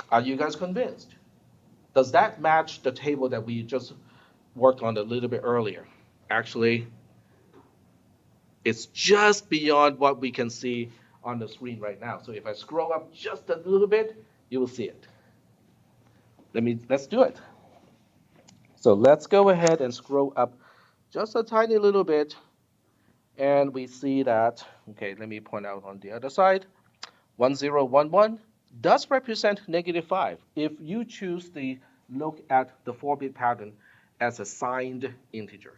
S1: Are you guys convinced? Does that match the table that we just worked on a little bit earlier? Actually, it's just beyond what we can see on the screen right now. So if I scroll up just a little bit, you will see it. Let's do it. So let's go ahead and scroll up just a tiny little bit, and we see that, okay, let me point out on the other side, 1011 does represent negative 5 if you choose to look at the 4-bit pattern as a signed integer.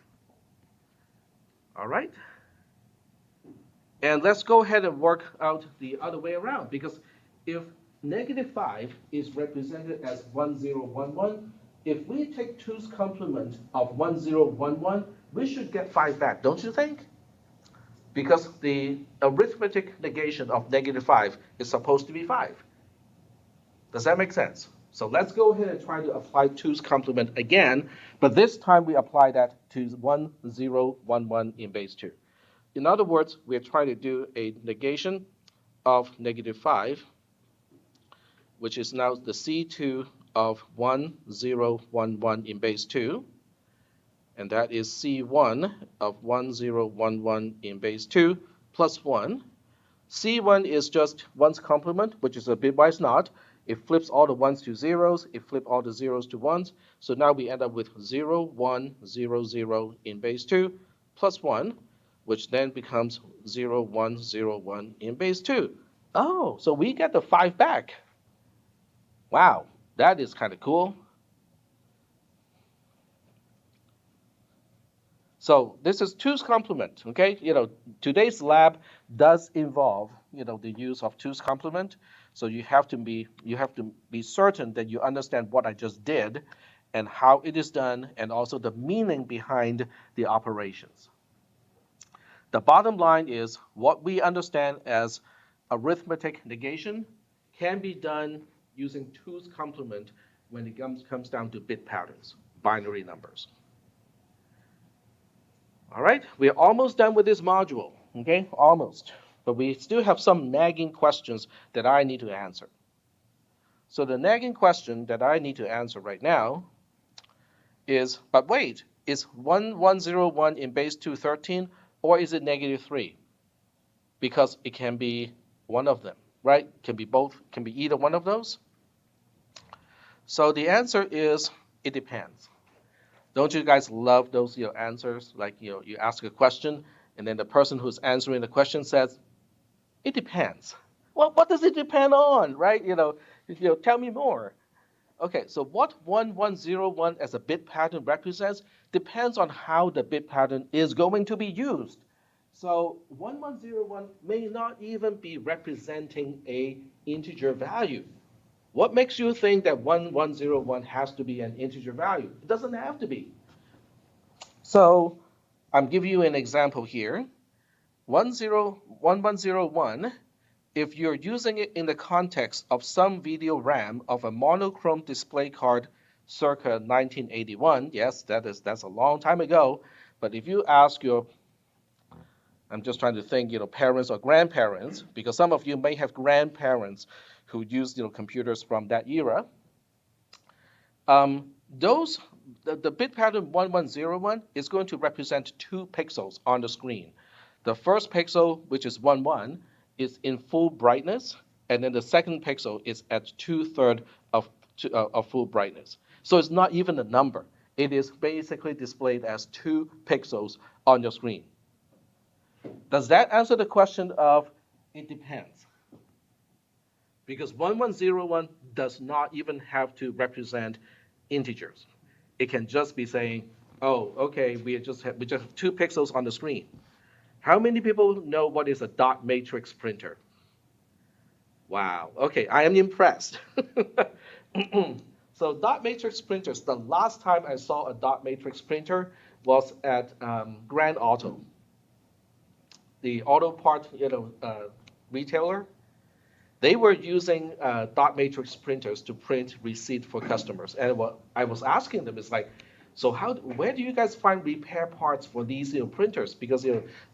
S1: All right? And let's go ahead and work out the other way around, because if negative 5 is represented as 1011, if we take 2's complement of 1011, we should get 5 back, don't you think? Because the arithmetic negation of negative 5 is supposed to be 5. Does that make sense? So let's go ahead and try to apply 2's complement again, but this time we apply that to 1011 in base 2. In other words, we're trying to do a negation of negative 5, which is now the C2 of 1011 in base 2. And that is C1 of 1011 in base 2 plus 1. C1 is just 1's complement, which is a bitwise not. It flips all the 1's to zeros. It flips all the zeros to 1's. So now we end up with 0100 in base 2 plus 1, which then becomes 0101 in base 2. Oh, so we get the 5 back. Wow, that is kind of cool. So this is 2's complement, okay? Today's lab does involve, the use of 2's complement. So you have to be certain that you understand what I just did and how it is done, and also the meaning behind the operations. The bottom line is what we understand as arithmetic negation can be done using 2's complement when it comes down to bit patterns, binary numbers. All right, we're almost done with this module, okay? Almost. But we still have some nagging questions that I need to answer. So the nagging question that I need to answer right now is, but wait, is 1101 in base 2 13, or is it negative 3? Because it can be one of them, right? Can be both, can be either one of those. So the answer is, it depends. Don't you guys love those answers? Like you ask a question, and then the person who's answering the question says, "It depends." Well, what does it depend on, right? Tell me more. Okay, so what 1101 as a bit pattern represents depends on how the bit pattern is going to be used. So 1101 may not even be representing a integer value. What makes you think that 1101 has to be an integer value? It doesn't have to be. So I'm giving you an example here. 1101, if you're using it in the context of some video RAM of a monochrome display card circa 1981, yes, that's a long time ago, but if you ask your, I'm just trying to think, parents or grandparents, because some of you may have grandparents who used, computers from that era. Those the bit pattern 1101 is going to represent 2 pixels on the screen. The first pixel, which is 11, is in full brightness, and then the second pixel is at 2/3 of full brightness. So it's not even a number. It is basically displayed as 2 pixels on your screen. Does that answer the question of it depends? Because 1101 does not even have to represent integers. It can just be saying, oh, okay, we just have 2 pixels on the screen. How many people know what is a dot matrix printer? Wow, okay, I am impressed. So dot matrix printers, the last time I saw a dot matrix printer was at Grand Auto, the auto part retailer. They were using dot matrix printers to print receipt for customers. And what I was asking them is like, so where do you guys find repair parts for these printers? Because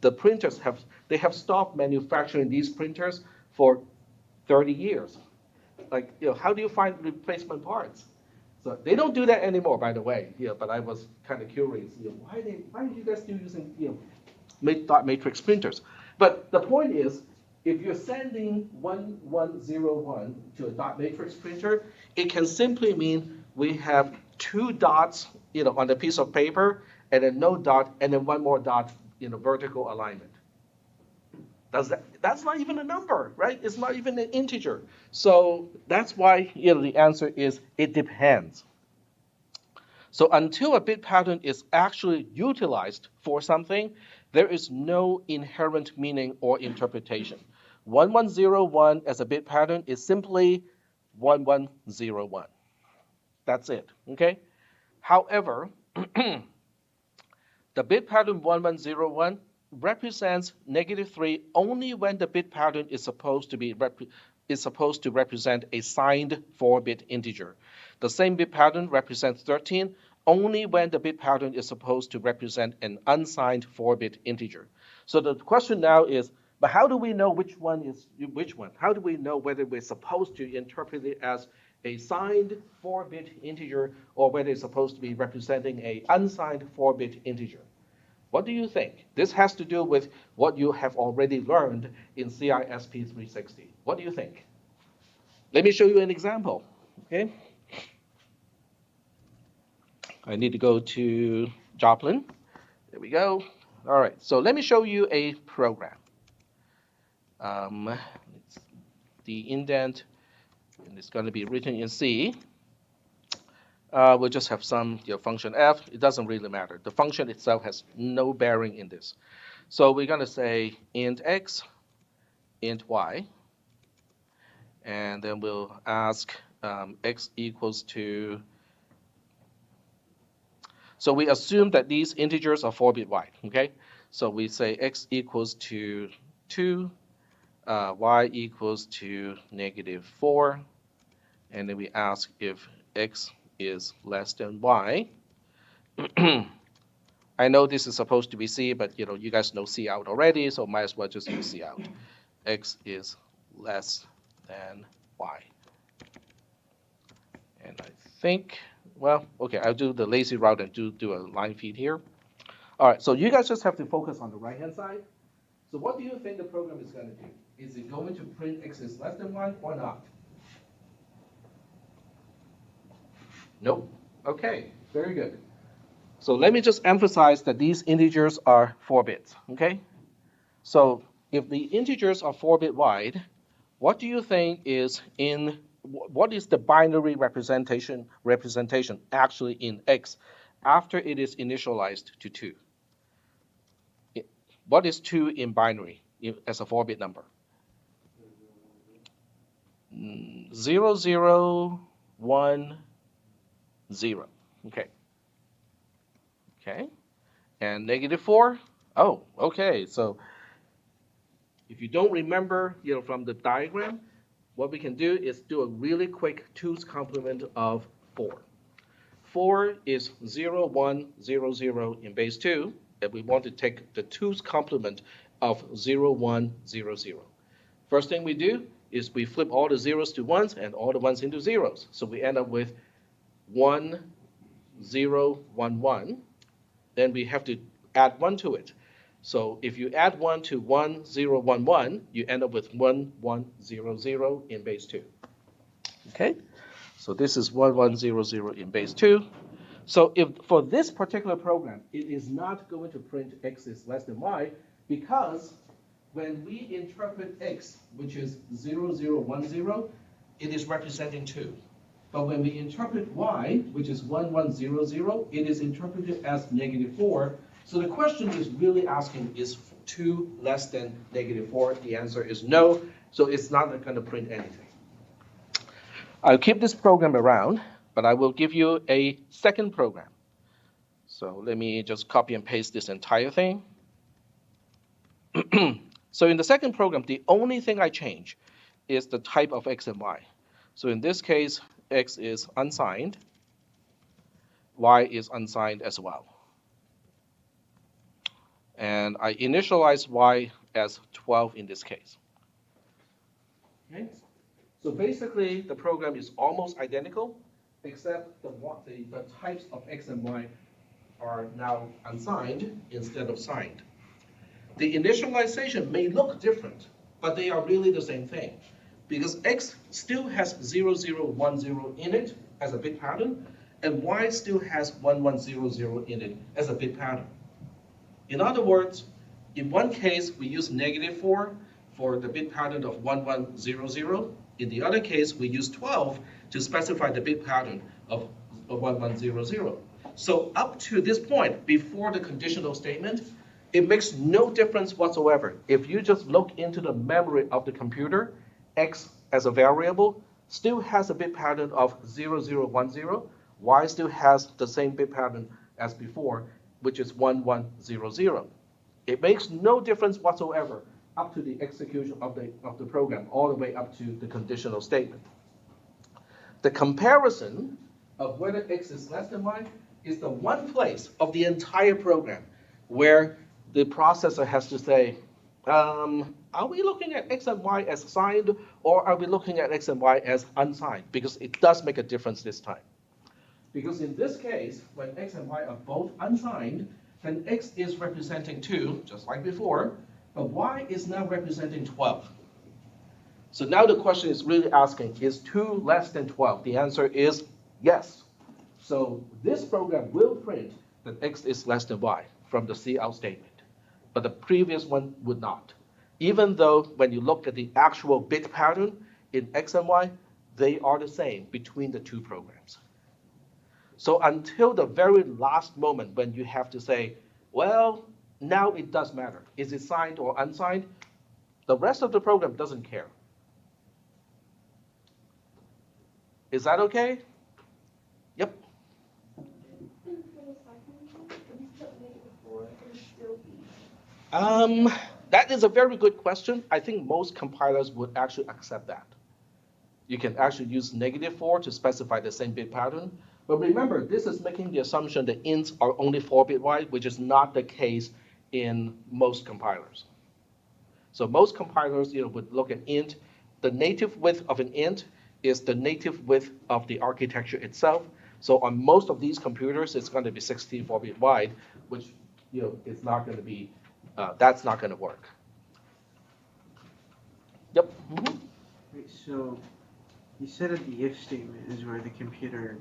S1: the printers have stopped manufacturing these printers for 30 years. Like, how do you find replacement parts? So they don't do that anymore, by the way. But I was kind of curious. Why are you guys still using dot matrix printers? But the point is, if you're sending 1101 to a dot matrix printer, it can simply mean we have 2 dots, on a piece of paper, and then no dot, and then 1 more dot, vertical alignment. That's not even a number, right? It's not even an integer. So that's why, the answer is it depends. So until a bit pattern is actually utilized for something, there is no inherent meaning or interpretation. 1101 as a bit pattern is simply 1101. That's it, okay? However, the bit pattern 1101 represents -3 only when the bit pattern is supposed to represent a signed 4-bit integer. The same bit pattern represents 13 only when the bit pattern is supposed to represent an unsigned 4-bit integer. So the question now is, but how do we know which one is which one? How do we know whether we're supposed to interpret it as a signed 4-bit integer or whether it's supposed to be representing an unsigned 4-bit integer? What do you think? This has to do with what you have already learned in CISP360. What do you think? Let me show you an example, okay? I need to go to Joplin. There we go. All right, so let me show you a program. The indent, and it's going to be written in C. We'll just have some function f. It doesn't really matter. The function itself has no bearing in this. So we're going to say int x, int y, and then we'll ask x equals to. So we assume that these integers are 4-bit wide, okay? So we say x equals to 2, y equals to -4, and then we ask if x is less than y. I know this is supposed to be C, but you guys know C out already, so might as well just use C out. X is less than y. And I think, well, okay, I'll do the lazy route and do a line feed here. All right, so you guys just have to focus on the right-hand side. So what do you think the program is going to do? Is it going to print x is less than y or not? Nope. Okay, very good. So let me just emphasize that these integers are 4 bits, okay? So if the integers are 4-bit wide, what do you think is what is the binary representation actually in X after it is initialized to 2? What is 2 in binary as a 4-bit number? 0, 0, 1, 0. Okay. Okay. And -4? Oh, okay. So if you don't remember, from the diagram, what we can do is do a really quick 2's complement of 4. 4 is 0, 1, 0, 0 in base 2, and we want to take the 2's complement of 0, 1, 0, 0. First thing we do is we flip all the zeros to ones and all the ones into zeros. So we end up with 1, 0, 1, 1. Then we have to add 1 to it. So if you add 1 to 1, 0, 1, 1, you end up with 1, 1, 0, 0 in base 2. Okay? So this is 1, 1, 0, 0 in base 2. So if for this particular program, it is not going to print x is less than y, because when we interpret x, which is 0, 0, 1, 0, it is representing 2. But when we interpret y, which is 1, 1, 0, 0, it is interpreted as -4. So the question is really asking, is 2 less than -4? The answer is no, so it's not going to print anything. I'll keep this program around, but I will give you a second program. So let me just copy and paste this entire thing. So in the second program, the only thing I change is the type of x and y. So in this case, x is unsigned, y is unsigned as well. And I initialize y as 12 in this case. Okay? So basically, the program is almost identical, except the types of x and y are now unsigned instead of signed. The initialization may look different, but they are really the same thing, because x still has 0, 0, 1, 0 in it as a bit pattern, and y still has 1, 1, 0, 0 in it as a bit pattern. In other words, in one case, we use -4 for the bit pattern of 1, 1, 0, 0. In the other case, we use 12 to specify the bit pattern of 1, 1, 0, 0. So up to this point, before the conditional statement, it makes no difference whatsoever. If you just look into the memory of the computer, x as a variable still has a bit pattern of 0, 0, 1, 0. Y still has the same bit pattern as before, which is 1, 1, 0, 0. It makes no difference whatsoever up to the execution of the program, all the way up to the conditional statement. The comparison of whether x is less than y is the one place of the entire program where the processor has to say, are we looking at x and y as signed, or are we looking at x and y as unsigned? Because it does make a difference this time. Because in this case, when x and y are both unsigned, then x is representing 2, just like before, but y is now representing 12. So now the question is really asking, is 2 less than 12? The answer is yes. So this program will print that x is less than y from the cout statement, but the previous one would not. Even though when you look at the actual bit pattern in x and y, they are the same between the two programs. So until the very last moment when you have to say, well, now it does matter. Is it signed or unsigned? The rest of the program doesn't care. Is that okay? Yep. That is a very good question. I think most compilers would actually accept that. You can actually use -4 to specify the same bit pattern. But remember, this is making the assumption that ints are only 4-bit wide, which is not the case in most compilers. So most compilers would look at int. The native width of an int is the native width of the architecture itself. So on most of these computers, it's going to be 64-bit wide, which it's not going to be, that's not going to work. Yep. Mm-hmm.
S2: Wait, so you said that the if statement is where the computer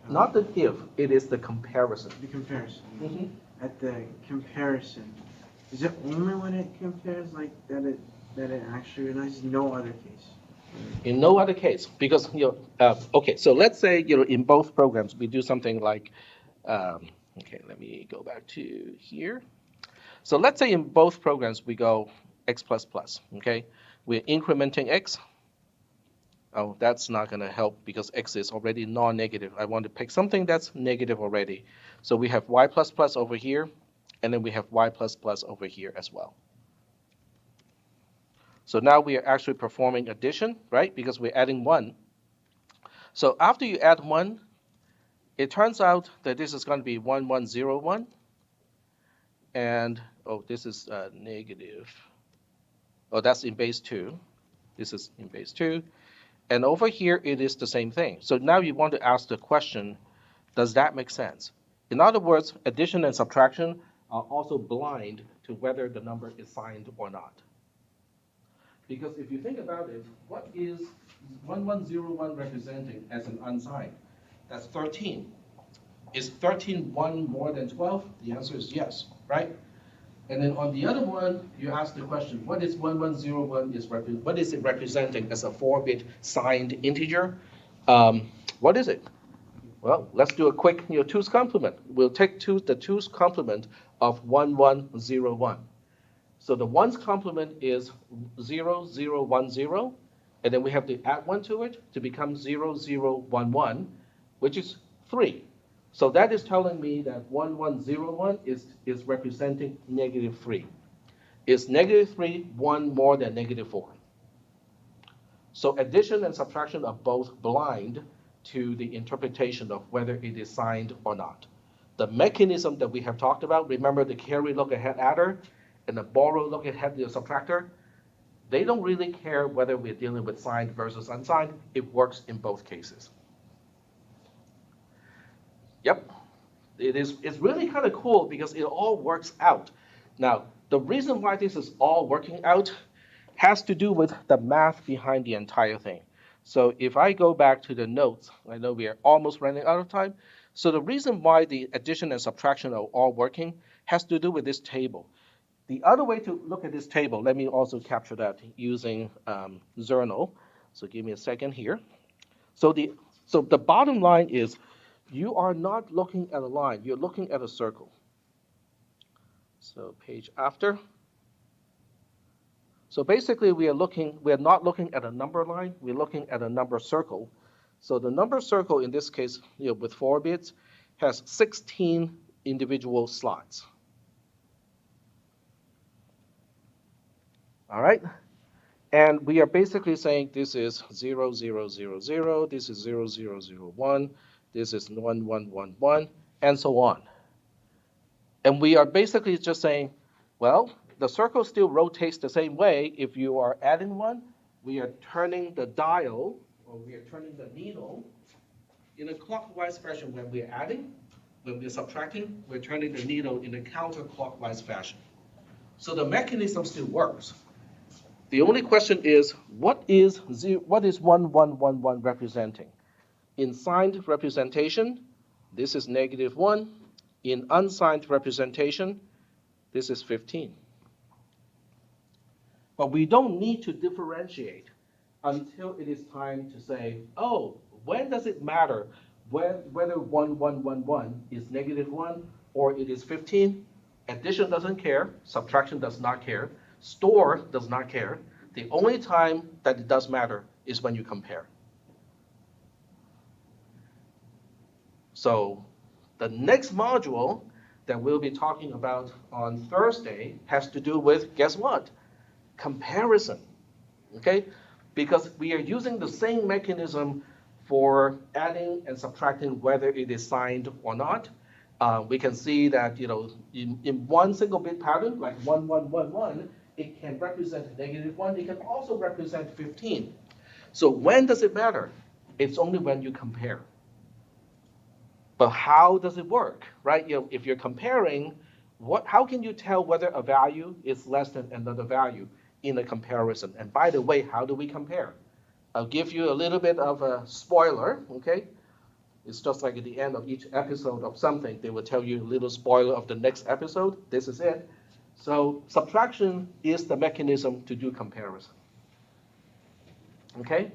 S1: Not the if, it is the comparison.
S2: The comparison.
S1: Mm-hmm.
S2: At the comparison, is it only when it compares like that it actually realizes no other case?
S1: In no other case, because okay. So let's say in both programs we do something like, okay, let me go back to here. So let's say in both programs we go x plus plus. Okay, we're incrementing x. Oh, that's not going to help because x is already non-negative. I want to pick something that's negative already. So we have y plus plus over here, and then we have y plus plus over here as well. So now we are actually performing addition, right? Because we're adding 1. So after you add 1, it turns out that this is going to be 1, 1, 0, 1. And, oh, this is negative. Oh, that's in base 2. This is in base 2. And over here, it is the same thing. So now you want to ask the question, does that make sense? In other words, addition and subtraction are also blind to whether the number is signed or not. Because if you think about it, what is 1101 representing as an unsigned? That's 13. Is 13 1 more than 12? The answer is yes, right? And then on the other one, you ask the question, what is 1101 what is it representing as a 4-bit signed integer? What is it? Well, let's do a quick 2's complement. We'll take the 2's complement of 1101. So the 1's complement is 0, 0, 1, 0, and then we have to add 1 to it to become 0, 0, 1, 1, which is 3. So that is telling me that 1101 is representing negative 3. Is negative 3 1 more than negative 4? So addition and subtraction are both blind to the interpretation of whether it is signed or not. The mechanism that we have talked about, remember the carry look ahead adder and the borrow look ahead the subtractor, they don't really care whether we're dealing with signed versus unsigned. It works in both cases. Yep, it's really kind of cool because it all works out. Now, the reason why this is all working out has to do with the math behind the entire thing. So if I go back to the notes, I know we are almost running out of time. So the reason why the addition and subtraction are all working has to do with this table. The other way to look at this table, let me also capture that using Zernal. So give me a second here. So the bottom line is you are not looking at a line, you're looking at a circle. So page after. So basically we're not looking at a number line, we're looking at a number circle. So the number circle in this case, with 4 bits, has 16 individual slots. All right? And we are basically saying this is 0, 0, 0, 0, this is 0, 0, 0, 1, this is 1, 1, 1, 1, and so on. And we are basically just saying, well, the circle still rotates the same way. If you are adding 1, we are turning the dial, or we are turning the needle in a clockwise fashion when we're adding. When we're subtracting, we're turning the needle in a counterclockwise fashion. So the mechanism still works. The only question is, what is 1111 representing? In signed representation, this is negative 1. In unsigned representation, this is 15. But we don't need to differentiate until it is time to say, oh, when does it matter whether 1111 is negative 1 or it is 15? Addition doesn't care, subtraction does not care, store does not care. The only time that it does matter is when you compare. So the next module that we'll be talking about on Thursday has to do with, guess what? Comparison, okay? Because we are using the same mechanism for adding and subtracting whether it is signed or not. We can see that, in one single bit pattern, like 1111, it can represent negative 1. It can also represent 15. So when does it matter? It's only when you compare. But how does it work, right? If you're comparing, how can you tell whether a value is less than another value in a comparison? And by the way, how do we compare? I'll give you a little bit of a spoiler, okay? It's just like at the end of each episode of something, they will tell you a little spoiler of the next episode. This is it. So subtraction is the mechanism to do comparison. Okay?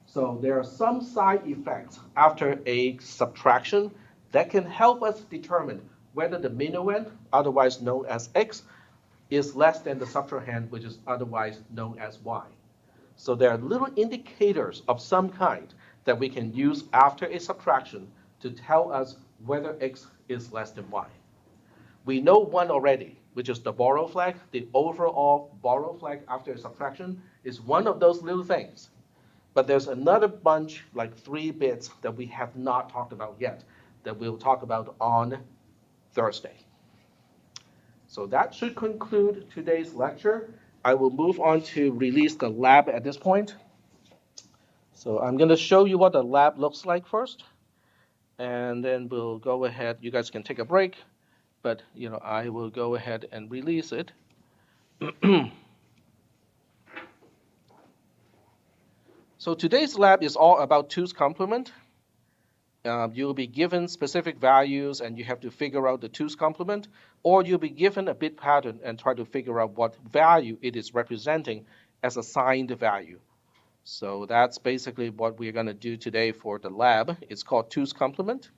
S1: So there are some side effects after a subtraction that can help us determine whether the minuend, otherwise known as x, is less than the subtrahend, which is otherwise known as y. So there are little indicators of some kind that we can use after a subtraction to tell us whether x is less than y. We know one already, which is the borrow flag. The overall borrow flag after a subtraction is one of those little things. But there's another bunch, like 3 bits, that we have not talked about yet, that we'll talk about on Thursday. So that should conclude today's lecture. I will move on to release the lab at this point. So I'm going to show you what the lab looks like first, and then we'll go ahead. You guys can take a break, but I will go ahead and release it. So today's lab is all about two's complement. You'll be given specific values and you have to figure out the two's complement, or you'll be given a bit pattern and try to figure out what value it is representing as a signed value. So that's basically what we're going to do today for the lab. It's called two's complement.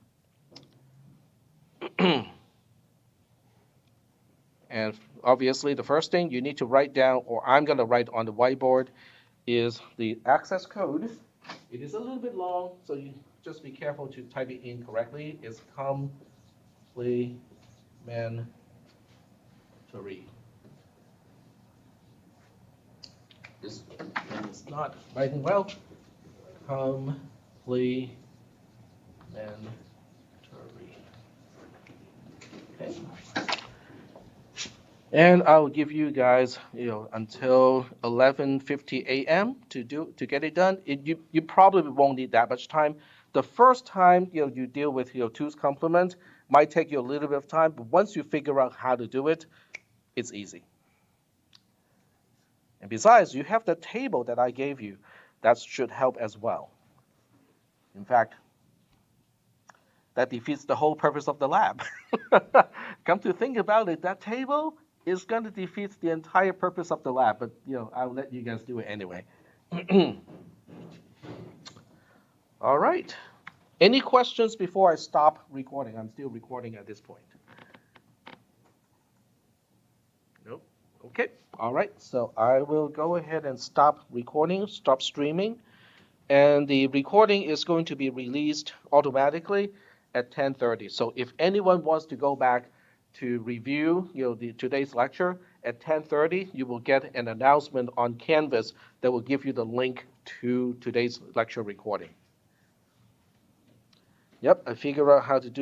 S1: And obviously the first thing you need to write down, or I'm going to write on the whiteboard, is the access code. It is a little bit long, so you just be careful to type it in correctly. It's complementary. It's not writing well. Complementary. Okay. And I'll give you guys, until 11:50 a.m. to get it done. You probably won't need that much time. The first time you deal with two's complement might take you a little bit of time, but once you figure out how to do it, it's easy. And besides, you have the table that I gave you. That should help as well. In fact, that defeats the whole purpose of the lab. Come to think about it, that table is going to defeat the entire purpose of the lab, but I'll let you guys do it anyway. All right. Any questions before I stop recording? I'm still recording at this point. Nope. Okay. All right. So I will go ahead and stop recording, stop streaming, and the recording is going to be released automatically at 10:30. So if anyone wants to go back to review today's lecture at 10:30, you will get an announcement on Canvas that will give you the link to today's lecture recording. Yep, I figured out how to do